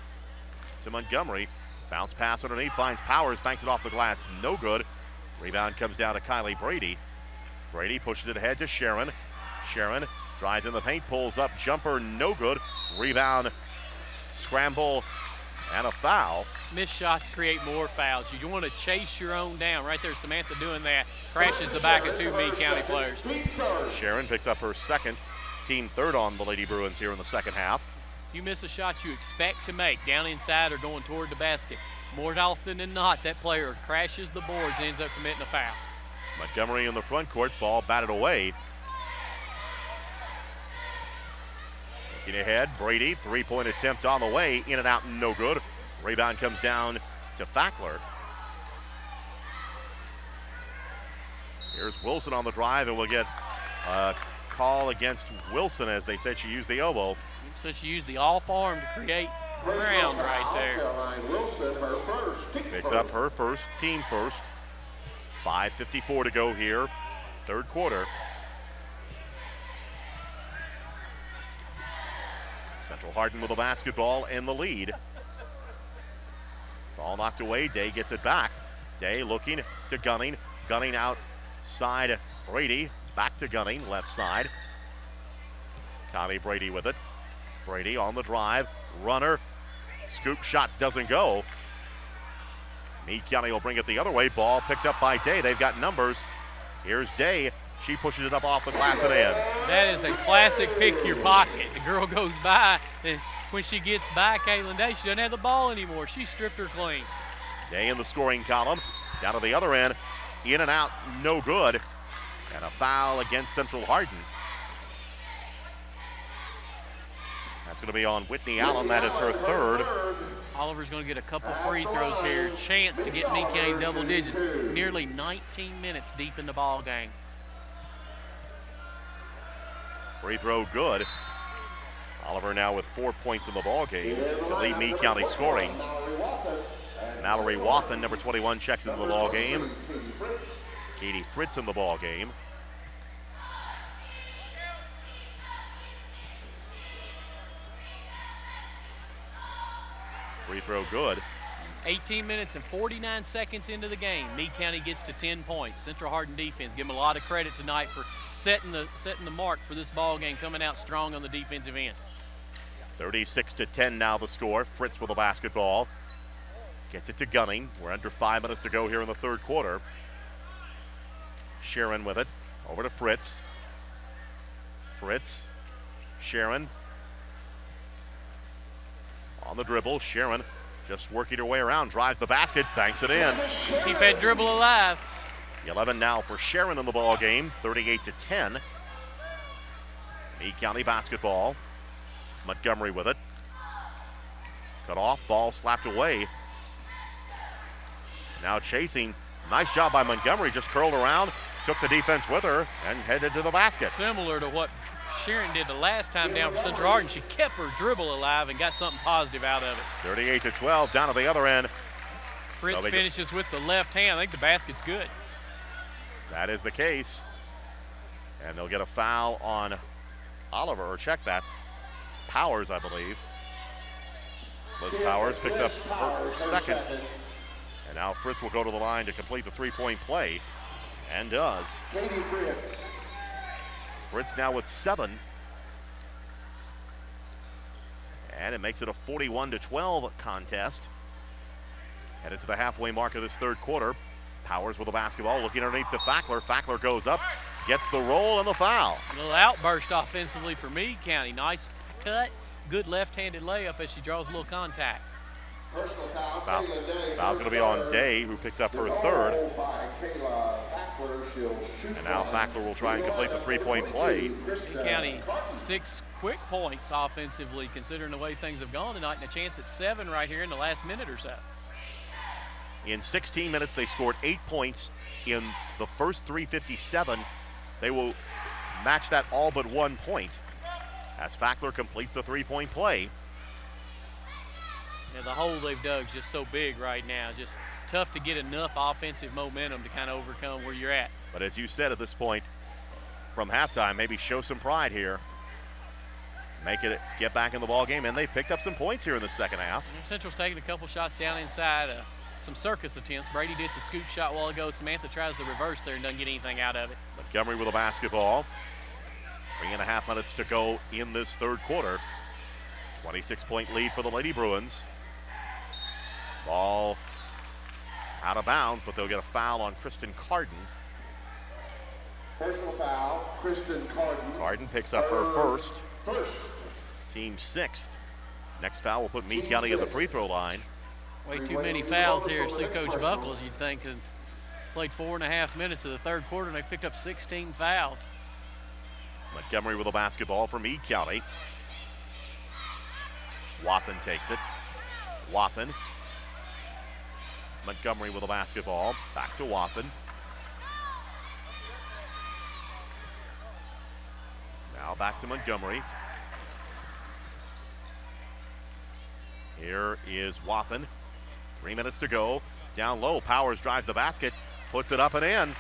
to Montgomery. Bounce pass underneath, finds Powers, banks it off the glass, no good. Rebound comes down to Kylie Brady. Brady pushes it ahead to Sharon. Sharon drives in the paint, pulls up, jumper, no good. Rebound, scramble, and a foul. Missed shots create more fouls. You want to chase your own down. Right there, Samantha doing that. Crashes the back of 2 Meade County players. Sharon picks up her second, team third on the Lady Bruins here in the second half. You miss a shot you expect to make down inside or going toward the basket. More often than not, that player crashes the boards and ends up committing a foul. Montgomery in the front court, ball batted away. Looking ahead, Brady, three-point attempt on the way, in and out, no good. Rebound comes down to Fackler. Here's Wilson on the drive, and we'll get a call against Wilson as they said she used the elbow. So she used the off arm to create ground right there. Picks up her first, team first. 5:54 to go here, third quarter. Central Hardin with the basketball in the lead. Ball knocked away, Day gets it back. Day looking to Gunning. Gunning outside Brady, back to Gunning, left side. Kylie Brady with it. Brady on the drive, runner, scoop shot doesn't go. Meade County will bring it the other way. Ball picked up by Day. They've got numbers. Here's Day. She pushes it up off the glass and in. That is a classic pick your pocket. The girl goes by, and when she gets by Kaylin Day, she doesn't have the ball anymore. She stripped her clean. Day in the scoring column. Down to the other end. In and out, no good. And a foul against Central Hardin. going to be on Whitney Allen. That is her third. Oliver's going to get a couple free throws here. Chance to get Meade County double digits. Nearly 19 minutes deep in the ball game. Free throw good. Oliver now with 4 points in the ball game to lead Meade County scoring. Mallory Wathen, number 21, checks into the ball game. Katie Fritz in the ball game. Free throw good. 18 minutes and 49 seconds into the game. Meade County gets to 10 points. Central Hardin defense, give them a lot of credit tonight for setting the mark for this ball game, coming out strong on the defensive end. 36-10 now the score. Fritz with the basketball. Gets it to Gunning. We're under 5 minutes to go here in the third quarter. Sharon with it. Over to Fritz. Fritz. Sharon. On the dribble. Sharon just working her way around. Drives the basket. Banks it in. Keep that dribble alive. 11 now for Sharon in the ball game. 38-10. Meade County basketball. Montgomery with it. Cut off. Ball slapped away. Now chasing. Nice job by Montgomery. Just curled around, took the defense with her, and headed to the basket. Similar to what Sharon did the last time down for Central Hardin. She kept her dribble alive and got something positive out of it. 38-12 down to the other end. Fritz finishes with the left hand. I think the basket's good. That is the case. And they'll get a foul on Oliver, or check that. Powers, I believe. Liz Powers picks up her second. And now Fritz will go to the line to complete the three-point play, and does. Katie Fritz. Fritz now with 7. And it makes it a 41-12 contest. Headed to the halfway mark of this third quarter. Powers with the basketball, looking underneath to Fackler. Fackler goes up, gets the roll and the foul. A little outburst offensively for Meade County. Nice cut, good left-handed layup as she draws a little contact. Personal foul. Foul's going to be on Day, who picks up her third. And now Fackler will try and complete the three-point play. Meade County 6 quick points offensively, considering the way things have gone tonight, and a chance at 7 right here in the last minute or so. In 16 minutes, they scored 8 points in the first 3:57. They will match that all but 1 point as Fackler completes the three-point play. Now, the hole they've dug is just so big right now. Just tough to get enough offensive momentum to kind of overcome where you're at. But as you said at this point, from halftime, maybe show some pride here. Make it get back in the ball game, and they picked up some points here in the second half. Central's taking a couple shots down inside, some circus attempts. Brady did the scoop shot a while ago. Samantha tries the reverse there and doesn't get anything out of it. Montgomery with the basketball. 3.5 minutes to go in this third quarter. 26-point lead for the Lady Bruins. Ball out of bounds, but they'll get a foul on Kristen Cardin. Personal foul, Kristen Cardin. Cardin picks up her first. Team 6th. Next foul will put Meade County at the free throw line. Way too many fouls here. See Coach Buckles, you'd think, had played 4.5 minutes of the third quarter, and they picked up 16 fouls. Montgomery with the basketball for Meade County. Wathen takes it. Wathen. Montgomery with the basketball. Back to Wathen. Now back to Montgomery. Here is Wathen. 3 minutes to go. Down low. Powers drives the basket. Puts it up and in.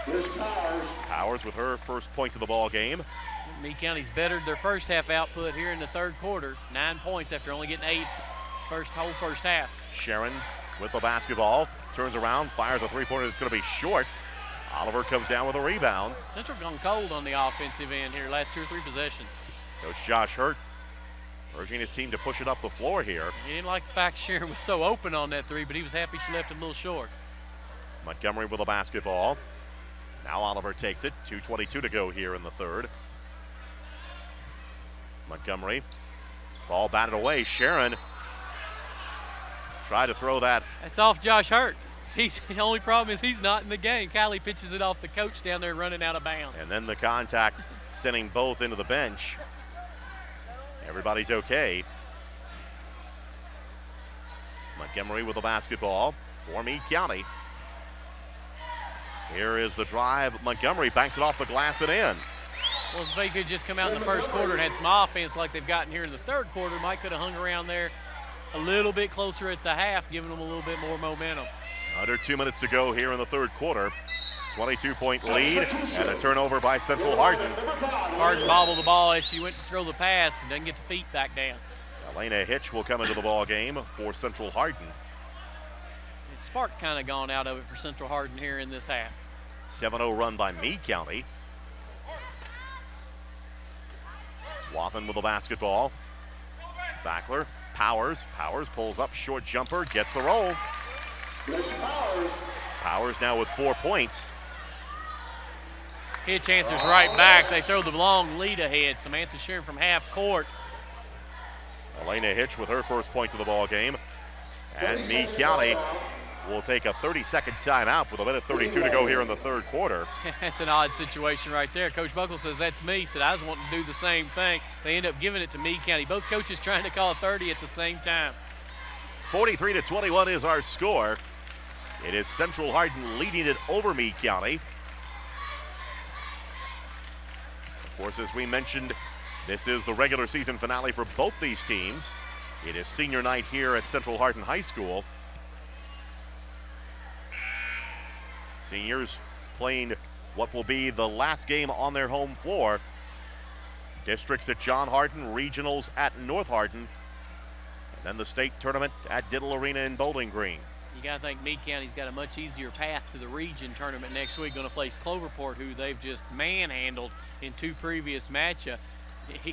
Here's Powers. Powers with her first points of the ball game. Meade County's bettered their first half output here in the third quarter. 9 points after only getting 8 whole first half. Sharon with the basketball. Turns around, fires a three-pointer that's going to be short. Oliver comes down with a rebound. Central gone cold on the offensive end here, last 2 or 3 possessions. Coach Josh Hurt urging his team to push it up the floor here. He didn't like the fact Sharon was so open on that 3, but he was happy she left it a little short. Montgomery with the basketball. Now Oliver takes it. 2:22 to go here in the third. Montgomery. Ball batted away. Sharon tried to throw that. That's off Josh Hurt. The only problem is he's not in the game. Kylie pitches it off the coach down there running out of bounds. And then the contact sending both into the bench. Everybody's okay. Montgomery with the basketball for Meade County. Here is the drive. Montgomery banks it off the glass and in. Well, if they could just come out in the first quarter and had some offense like they've gotten here in the third quarter, Mike could have hung around there a little bit closer at the half, giving them a little bit more momentum. Under 2 minutes to go here in the third quarter. 22-point lead and a turnover by Central Hardin. Hardin bobbled the ball as she went to throw the pass and doesn't get the feet back down. Elena Hitch will come into the ball game for Central Hardin. The spark kind of gone out of it for Central Hardin here in this half. 7-0 run by Meade County. Wathen with the basketball. Fackler, Powers pulls up, short jumper, gets the roll. Powers now with 4 points. Hitch answers right back. They throw the long lead ahead. Samantha Sheeran from half court. Elena Hitch with her first points of the ball game. And Meade County will take a 30-second timeout with 1:32 to go here in the third quarter. That's an odd situation right there. Coach Buckle says, that's me. Said, I was wanting to do the same thing. They end up giving it to Meade County. Both coaches trying to call 30 at the same time. 43-21 is our score. It is Central Hardin leading it over Meade County. Of course, as we mentioned, this is the regular season finale for both these teams. It is senior night here at Central Hardin High School. Seniors playing what will be the last game on their home floor. Districts at John Hardin, regionals at North Hardin, and then the state tournament at Diddle Arena in Bowling Green. You got to think Meade County's got a much easier path to the region tournament next week. Going to face Cloverport, who they've just manhandled in 2 previous matchups.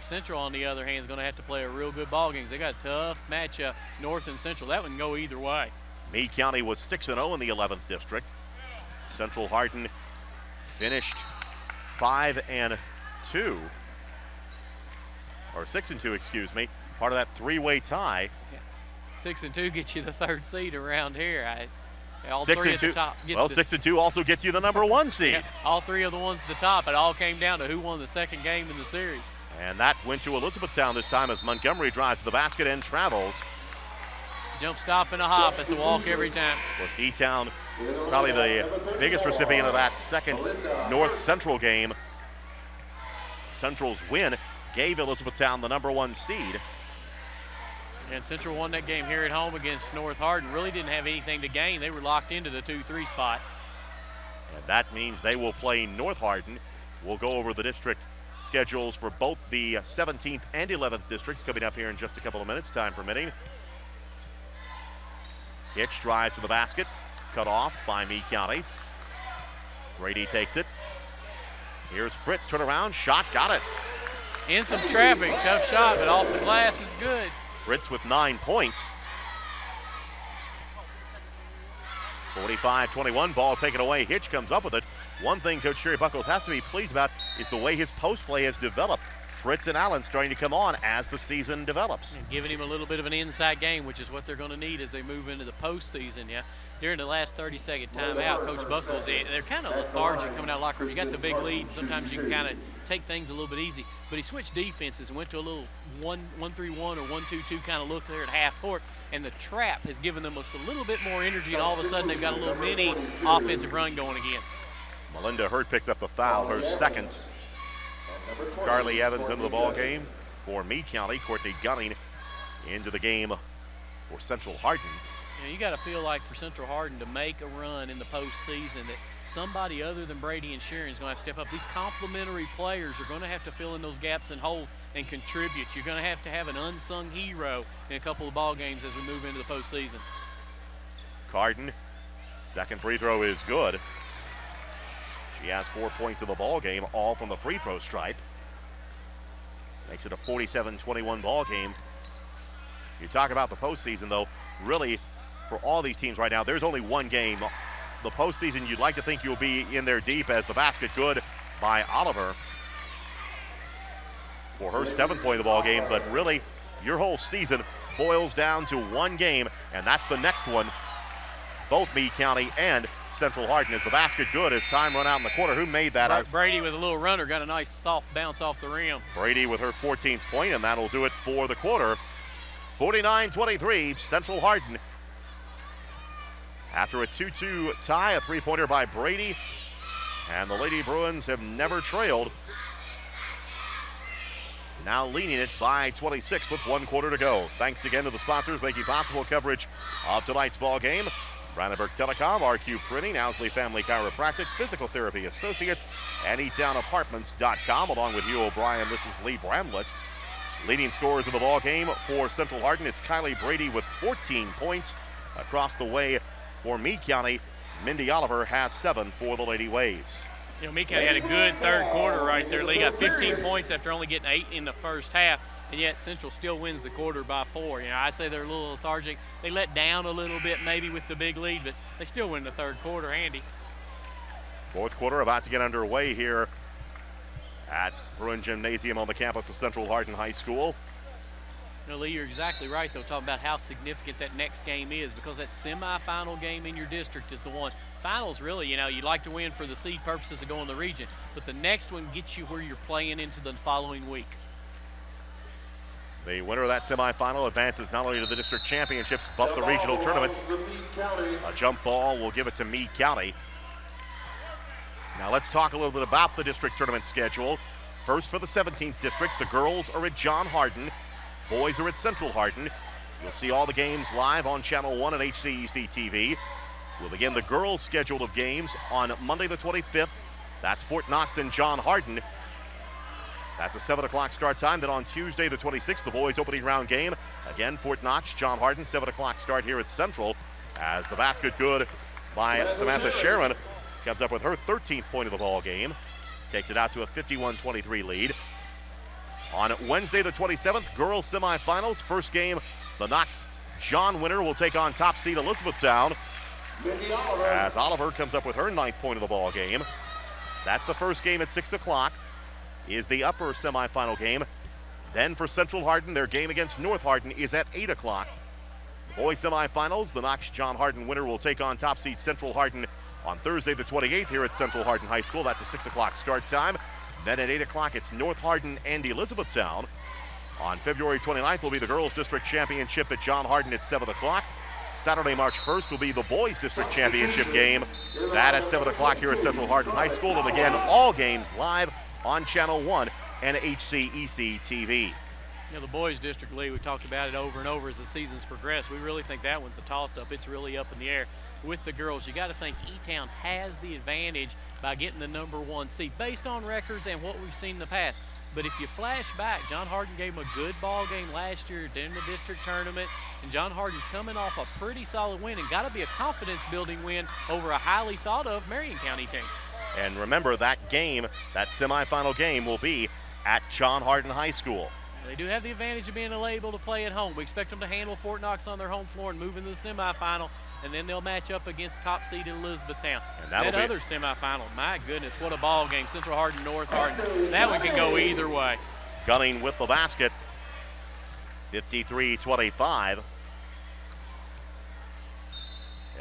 Central, on the other hand, is going to have to play a real good ball game. They got a tough matchup, North and Central. That one can go either way. Meade County was 6-0 in the 11th district. Central Hardin finished 5-2, or 6-2, excuse me. Part of that 3-way tie. 6-2 gets you the 3rd seed around here. All 6 three and at 2. the top. Well, 6-2 also gets you the number 1 seed. Yeah, all 3 of the ones at the top. It all came down to who won the second game in the series. And that went to Elizabethtown this time as Montgomery drives to the basket and travels. Jump, stop, and a hop. It's a walk every time. Was E-Town probably the biggest recipient of that second North Central game. Central's win gave Elizabethtown the number 1 seed. And Central won that game here at home against North Hardin. Really didn't have anything to gain. They were locked into the 2-3 spot. And that means they will play North Hardin. We'll go over the district schedules for both the 17th and 11th districts coming up here in just a couple of minutes, time permitting. Hitch drives to the basket, cut off by Meade County. Grady takes it. Here's Fritz, turn around, shot, got it. In some traffic, tough shot, but off the glass is good. Fritz with 9 points. 45-21, ball taken away. Hitch comes up with it. One thing Coach Sherry Buckles has to be pleased about is the way his post play has developed. Fritz and Allen starting to come on as the season develops. And giving him a little bit of an inside game, which is what they're going to need as they move into the postseason. Yeah, during the last 30-second timeout, Coach Buckles, they're kind of lethargic coming out of the locker room. You got the big lead, and sometimes you can kind of take things a little bit easy. But he switched defenses and went to a little 1-3-1 or 1-2-2 kind of look there at half court. And the trap has given them just a little bit more energy, and all of a sudden they've got a little mini offensive run going again. Melinda Hurd picks up the foul, her second. Carly Evans into the ball game for Meade County. Courtney Gunning into the game for Central Hardin. You got to feel like for Central Hardin to make a run in the postseason that somebody other than Brady and Sharon is going to have to step up. These complementary players are going to have to fill in those gaps and holes and contribute. You're going to have an unsung hero in a couple of ball games as we move into the postseason. Carden, second free throw is good. She has 4 points of the ball game, all from the free throw stripe. Makes it a 47-21 ball game. You talk about the postseason, though, really, for all these teams right now, there's only one game. The postseason, you'd like to think you'll be in there deep as the basket good by Oliver for her 7th point of the ball game, but really, your whole season boils down to one game, and that's the next one. Both Meade County and Central Hardin. Is the basket good as time run out in the quarter? Who made that? Brady with a little runner, got a nice soft bounce off the rim. Brady with her 14th point, and that'll do it for the quarter. 49-23, Central Hardin. After a 2-2 tie, a three-pointer by Brady, and the Lady Bruins have never trailed. Now leading it by 26 with 1 quarter to go. Thanks again to the sponsors making possible coverage of tonight's ball game. Brandenburg Telecom, RQ Printing, Owsley Family Chiropractic, Physical Therapy Associates, and eTownApartments.com. Along with Hugh O'Brien, this is Lee Bramlett. Leading scorers of the ball game for Central Hardin, it's Kylie Brady with 14 points. Across the way for Meade County, Mindy Oliver has 7 for the Lady Waves. You know, Meade County had a good third quarter right there. They got 15 points after only getting 8 in the first half, and yet Central still wins the quarter by 4. You know, I say they're a little lethargic. They let down a little bit maybe with the big lead, but they still win the third quarter, Andy. Fourth quarter about to get underway here at Bruin Gymnasium on the campus of Central Hardin High School. You know, Lee, you're exactly right, though, talking about how significant that next game is, because that semifinal game in your district is the one. Finals, really, you know, you'd like to win for the seed purposes of going to the region, but the next one gets you where you're playing into the following week. The winner of that semifinal advances not only to the district championships, but the regional tournament. A jump ball will give it to Meade County. Now let's talk a little bit about the district tournament schedule. First, for the 17th district, the girls are at John Hardin. Boys are at Central Hardin. You'll see all the games live on Channel 1 and HCEC-TV. We'll begin the girls' schedule of games on Monday the 25th. That's Fort Knox and John Hardin. That's a 7 o'clock start time. Then on Tuesday the 26th, the boys' opening round game. Again, Fort Knox, John Hardin, 7 o'clock start here at Central. As the basket good by Samantha Sharon comes up with her 13th point of the ball game. Takes it out to a 51-23 lead. On Wednesday the 27th, girls semifinals. First game, the Knox John winner will take on top seed Elizabethtown. As Oliver comes up with her 9th point of the ball game. That's the first game at 6 o'clock. Is the upper semifinal game. Then for Central Hardin, their game against North Hardin is at 8 o'clock. The boys semifinals, the Knox John Hardin winner will take on top seed Central Hardin on Thursday the 28th here at Central Hardin High School. That's a 6 o'clock start time. Then at 8 o'clock, it's North Hardin and Elizabethtown. On February 29th will be the girls' district championship at John Hardin at 7 o'clock. Saturday, March 1st will be the boys' district championship game. That at 7 o'clock here at Central Hardin High School. And again, all games live on Channel 1 and HCEC-TV. You know, the boys' district league, we talked about it over and over as the seasons progress. We really think that one's a toss-up. It's really up in the air. With the girls, you got to think E-Town has the advantage by getting the #1 seed based on records and what we've seen in the past. But if you flash back, John Hardin gave them a good ball game last year during the district tournament, and John Hardin's coming off a pretty solid win and got to be a confidence-building win over a highly thought-of Marion County team. And remember, that game, that semifinal game, will be at John Hardin High School. They do have the advantage of being able to play at home. We expect them to handle Fort Knox on their home floor and move into the semifinal, and then they'll match up against top seed Elizabethtown. And that other semifinal, my goodness, what a ball game. Central Hardin, North Hardin. That one can go either way. Gunning with the basket, 53-25.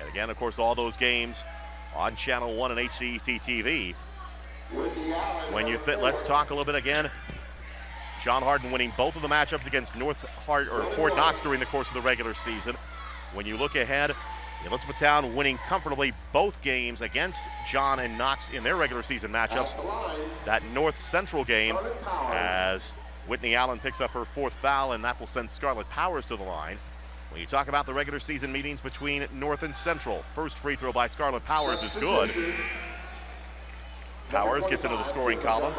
And again, of course, all those games on Channel 1 and HCEC-TV. Let's talk a little bit again. John Hardin winning both of the matchups against Fort Knox during the course of the regular season. When you look ahead, Elizabethtown winning comfortably both games against John and Knox in their regular season matchups. That North Central game, as Whitney Allen picks up her 4th foul, and that will send Scarlett Powers to the line. When you talk about the regular season meetings between North and Central, first free throw by Scarlett Powers is good. Powers gets into the scoring column.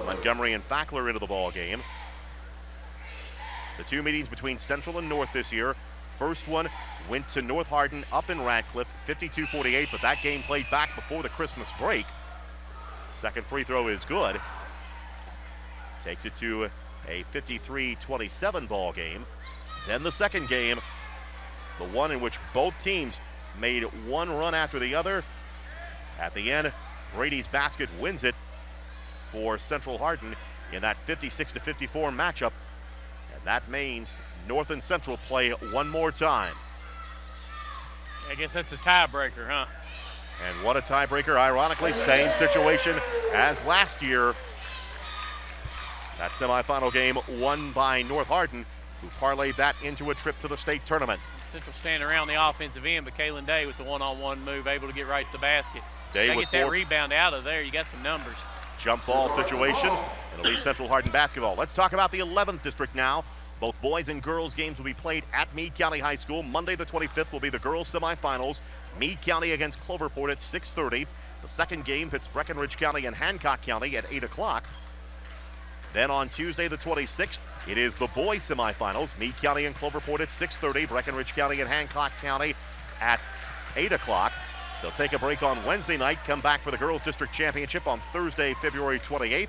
Montgomery and Fackler into the ball game. The two meetings between Central and North this year. First one went to North Hardin up in Radcliffe, 52-48, but that game played back before the Christmas break. Second free throw is good. Takes it to a 53-27 ball game. Then the second game, the one in which both teams made one run after the other. At the end, Brady's basket wins it for Central Hardin in that 56-54 matchup. And that means North and Central play one more time. I guess that's a tiebreaker, huh? And what a tiebreaker. Ironically, same situation as last year. That semifinal game won by North Hardin, who parlayed that into a trip to the state tournament. Central standing around the offensive end, but Kaylin Day with the one-on-one move, able to get right to the basket. Day with that rebound out of there, you got some numbers. Jump ball situation. It'll be Central Hardin basketball. Let's talk about the 11th district now. Both boys and girls games will be played at Meade County High School. Monday the 25th will be the girls semifinals. Meade County against Cloverport at 6:30. The second game pits Breckenridge County and Hancock County at 8 o'clock. Then on Tuesday the 26th, it is the boys semifinals. Meade County and Cloverport at 6:30. Breckenridge County and Hancock County at 8 o'clock. They'll take a break on Wednesday night, come back for the girls district championship on Thursday, February 28th.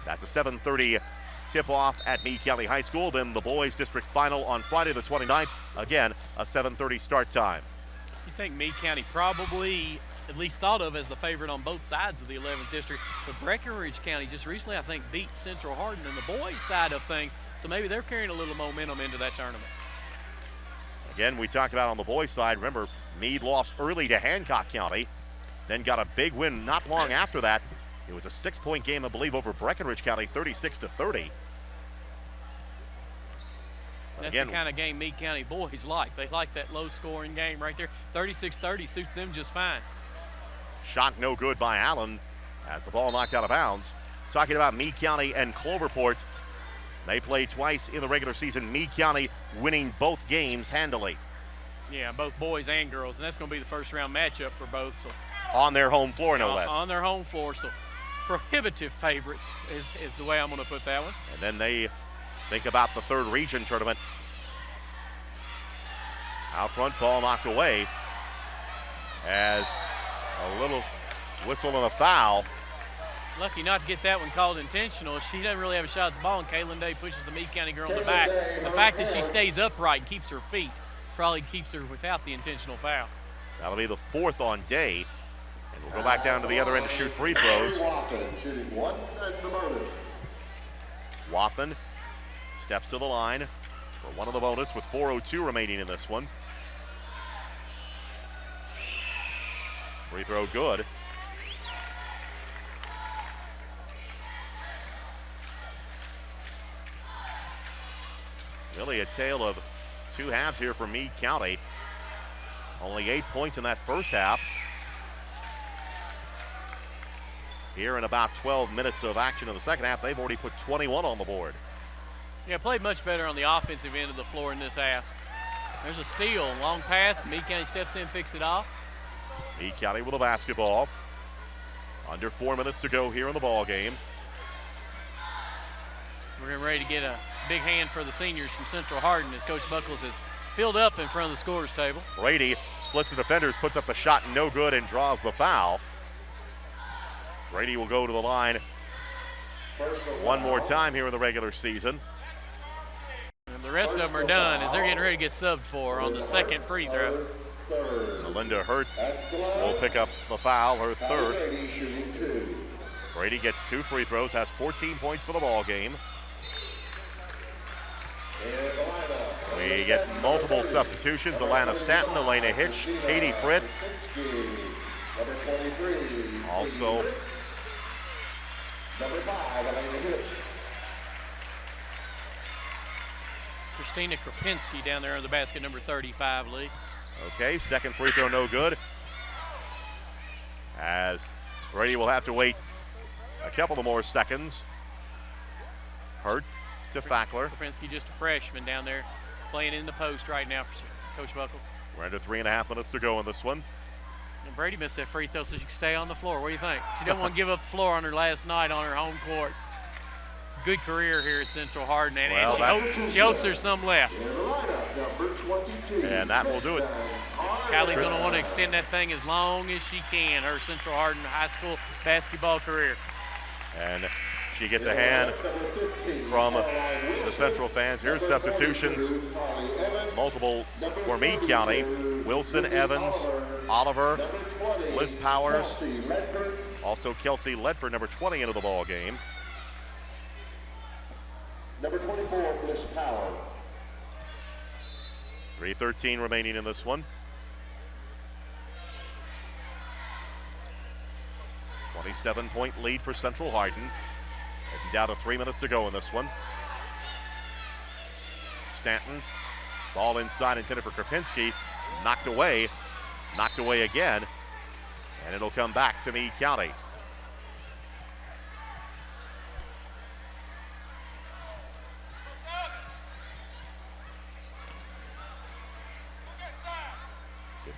That's a 7:30 tip-off at Meade County High School. Then the boys district final on Friday the 29th. Again, a 7:30 start time. You think Meade County probably at least thought of as the favorite on both sides of the 11th district, but Breckenridge County just recently, I think, beat Central Hardin in the boys side of things, so maybe they're carrying a little momentum into that tournament. Again, we talked about on the boys side, remember, Meade lost early to Hancock County, then got a big win not long after that. It was a 6-point game, I believe, over Breckenridge County, 36-30. That's again, the kind of game Meade County boys like. They like that low-scoring game right there. 36-30 suits them just fine. Shot no good by Allen as the ball knocked out of bounds. Talking about Meade County and Cloverport, they played twice in the regular season. Meade County winning both games handily. Yeah, both boys and girls, and that's going to be the first-round matchup for both. So on their home floor, no less. On their home floor, so prohibitive favorites is the way I'm going to put that one. And then they think about the third region tournament. Out front, ball knocked away as a little whistle and a foul. Lucky not to get that one called intentional. She doesn't really have a shot at the ball, and Kaylin Day pushes the Meade County girl in the back. The fact that she stays upright and keeps her feet probably keeps her without the intentional foul. That'll be the fourth on Day. And we'll go back down to the other end to shoot free throws. Wathen steps to the line for one of the bonus with 4:02 remaining in this one. Free throw good. Really a tale of two halves here for Meade County. Only 8 points in that first half. Here in about 12 minutes of action in the second half, they've already put 21 on the board. Yeah, played much better on the offensive end of the floor in this half. There's a steal, long pass. Meade County steps in, picks it off. Meade County with a basketball. Under 4 minutes to go here in the ball game. We're getting ready to get a big hand for the seniors from Central Hardin as Coach Buckles has filled up in front of the scorer's table. Brady splits the defenders, puts up the shot, no good, and draws the foul. Brady will go to the line one more time here in the regular season. And the rest of them are done as they're getting ready to get subbed for on the second free throw. Melinda Hurt will pick up the foul, her third. Brady gets 2 free throws, has 14 points for the ball game. We get multiple substitutions. Alana Stanton, Elena Hitch, Katie Fritz. Also, Christina Kropinski down there in the basket, number 35, Lee. okay, second free throw no good. As Brady will have to wait a couple of more seconds. Hurt to Fackler. Kropinski, just a freshman down there, playing in the post right now for Coach Buckles. We're under 3.5 minutes to go in this one. And Brady missed that free throw so she can stay on the floor. What do you think? She didn't want to give up the floor on her last night on her home court. Good career here at Central Hardin, and Well, she hopes there's some left. And that will do it. Kylie's going to want to extend that thing as long as she can, her Central Hardin high school basketball career. And she gets a hand from the Central fans. Here's substitutions. Multiple for Meade County. Wilson, Evans, Oliver, Liz Powers. Also Kelsey Ledford, number 20, into the ball game. Number 24, Bliss Power. 3:13 remaining in this one. A 7-point lead for Central Hardin. And down to 3 minutes to go in this one. Stanton, ball inside intended for Krupinski. Knocked away again. And it'll come back to Meade County.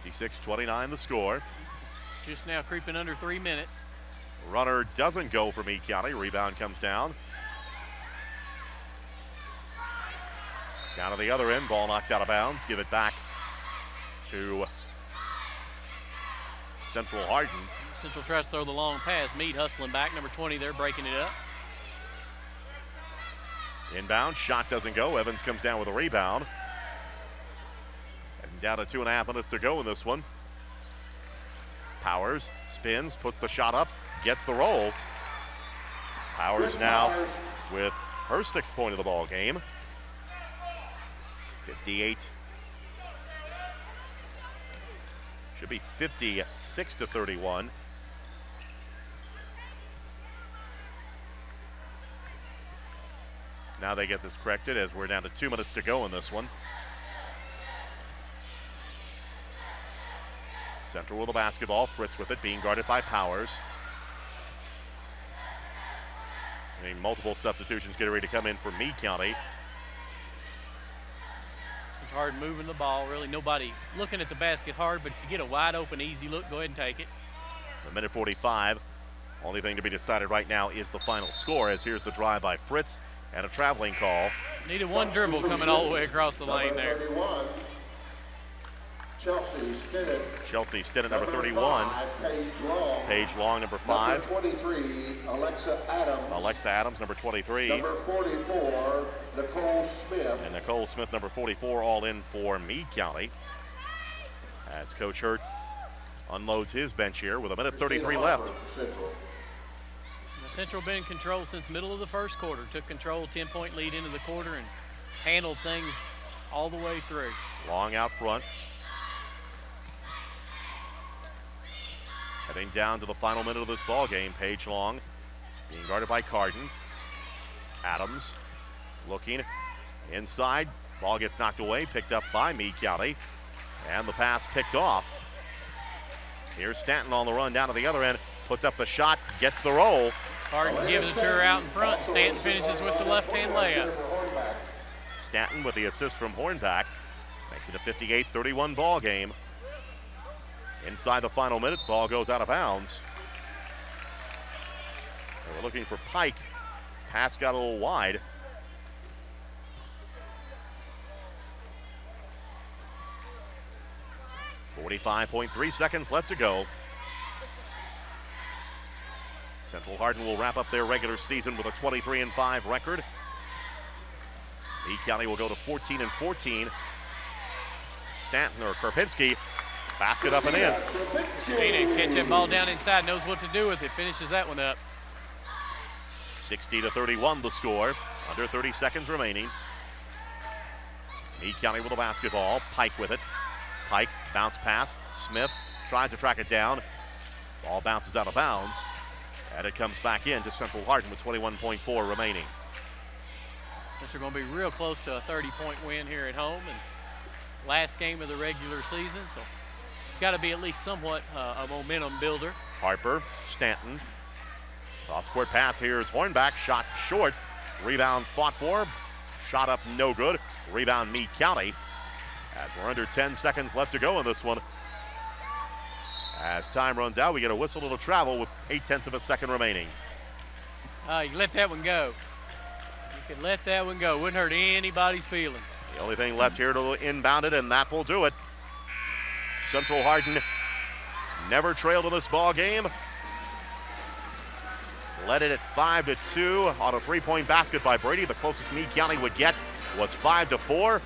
(56-29) the score. Just now creeping under 3 minutes. Runner doesn't go for Meade County. Rebound comes down. Down to the other end. Ball knocked out of bounds. Give it back to Central Hardin. Central tries to throw the long pass. Meade hustling back. Number 20 there breaking it up. Inbound. Shot doesn't go. Evans comes down with a rebound. And down to 2.5 minutes to go in this one. Powers spins, puts the shot up, gets the roll. Powers now with her 6th point of the ball game. 58. Should be 56-31. Now they get this corrected as we're down to 2 minutes to go in this one. Central with the basketball. Fritz with it, being guarded by Powers. I mean, multiple substitutions getting ready to come in for Meade County. Central Hardin moving the ball. Really nobody looking at the basket hard, but if you get a wide open, easy look, go ahead and take it. A minute 45. Only thing to be decided right now is the final score, as here's the drive by Fritz and a traveling call. Needed one dribble coming all the way across the lane there. 31, Chelsea Stinnett, number 31. 5, Paige Long, number 5. Number 23, Alexa Adams. Alexa Adams, number 23. Number 44, Nicole Smith. And Nicole Smith, number 44, all in for Meade County. As Coach Hurt unloads his bench here with a minute 33 left. Central been in control since middle of the first quarter. Took control, 10-point lead into the quarter, and handled things all the way through. Long out front. Heading down to the final minute of this ball game. Paige Long being guarded by Hardin. Adams looking inside. Ball gets knocked away, picked up by Meade County. And the pass picked off. Here's Stanton on the run down to the other end. Puts up the shot, gets the roll. Hardin gives it to her out in front. Stanton finishes with the left-hand layup. Stanton with the assist from Hornback. Makes it a 58-31 ball game. Inside the final minute, ball goes out of bounds. We're looking for Pike. Pass got a little wide. .3 seconds left to go. Central Hardin will wrap up their regular season with a 23-5 record. Meade County will go to 14-14. Stanton or Krupinski, basket up and in. Stanton catch that ball down inside, knows what to do with it, finishes that one up. 60-31 the score, under 30 seconds remaining. Meade County with the basketball, Pike with it. Pike, bounce pass, Smith tries to track it down. Ball bounces out of bounds. And it comes back in to Central Hardin with 21.4 remaining. Central going to be real close to a 30-point win here at home, and last game of the regular season, so it's got to be at least somewhat a momentum builder. Harper, Stanton. Cross-court pass. Here's Hornback, shot short. Rebound fought for. Shot up no good. Rebound Meade County. As we're under 10 seconds left to go in this one. As time runs out, we get a whistle to travel with 0.8 of a second remaining. You let that one go. You can let that one go. Wouldn't hurt anybody's feelings. The only thing left here to inbound it, and that will do it. Central Hardin never trailed in this ball game. Led it at 5-2 on a three-point basket by Brady. The closest Meade County would get was 5-4.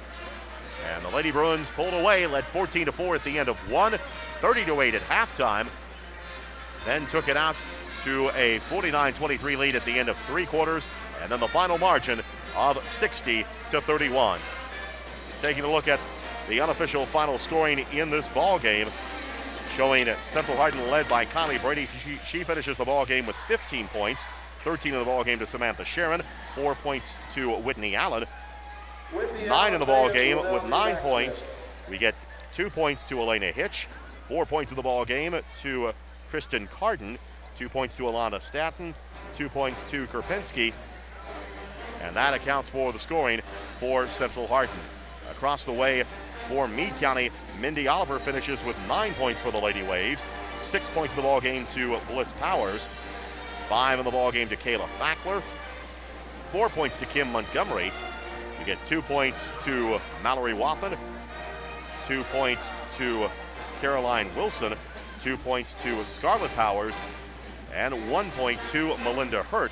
And the Lady Bruins pulled away, led 14-4 at the end of one, 30-8 at halftime. Then took it out to a 49-23 lead at the end of three quarters, and then the final margin of 60-31. Taking a look at the unofficial final scoring in this ball game, showing Central Hardin led by Connie Brady. She finishes the ball game with 15 points. 13 in the ball game to Samantha Sharon. 4 points to Whitney Allen. 9 in the ball game with 9 points. We get 2 points to Elena Hitch. 4 points in the ball game to Kristen Cardin. 2 points to Alana Staton. 2 points to Kerpinski. And that accounts for the scoring for Central Hardin. Across the way for Meade County, Mindy Oliver finishes with 9 points for the Lady Waves. 6 points in the ball game to Bliss Powers. 5 in the ball game to Kayla Fackler. 4 points to Kim Montgomery. You get 2 points to Mallory Wathen. 2 points to Caroline Wilson. 2 points to Scarlett Powers. And 1 point to Melinda Hurt.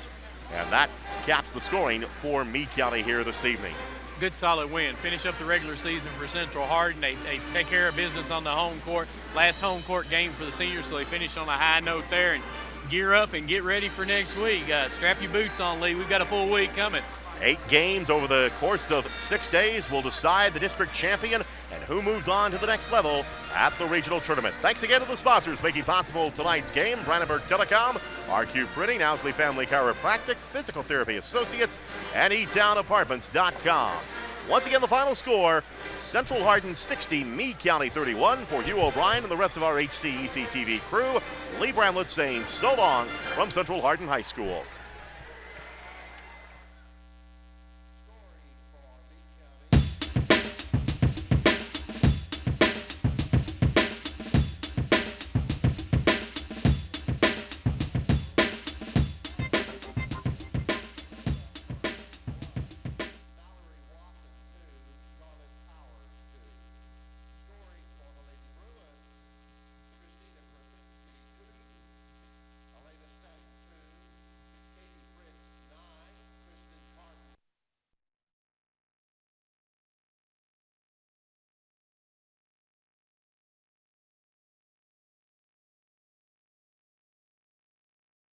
And that caps the scoring for Meade County here this evening. Good solid win. Finish up the regular season for Central Hardin. They take care of business on the home court. Last home court game for the seniors, so they finish on a high note there and gear up and get ready for next week. Strap your boots on, Lee. We've got a full week coming. 8 games over the course of 6 days will decide the district champion and who moves on to the next level at the regional tournament. Thanks again to the sponsors making possible tonight's game: Brandenburg Telecom, RQ Printing, Owsley Family Chiropractic, Physical Therapy Associates, and eTownApartments.com. Once again, the final score: Central Hardin 60, Meade County 31. For Hugh O'Brien and the rest of our HCEC-TV crew, Lee Bramlett saying so long from Central Hardin High School.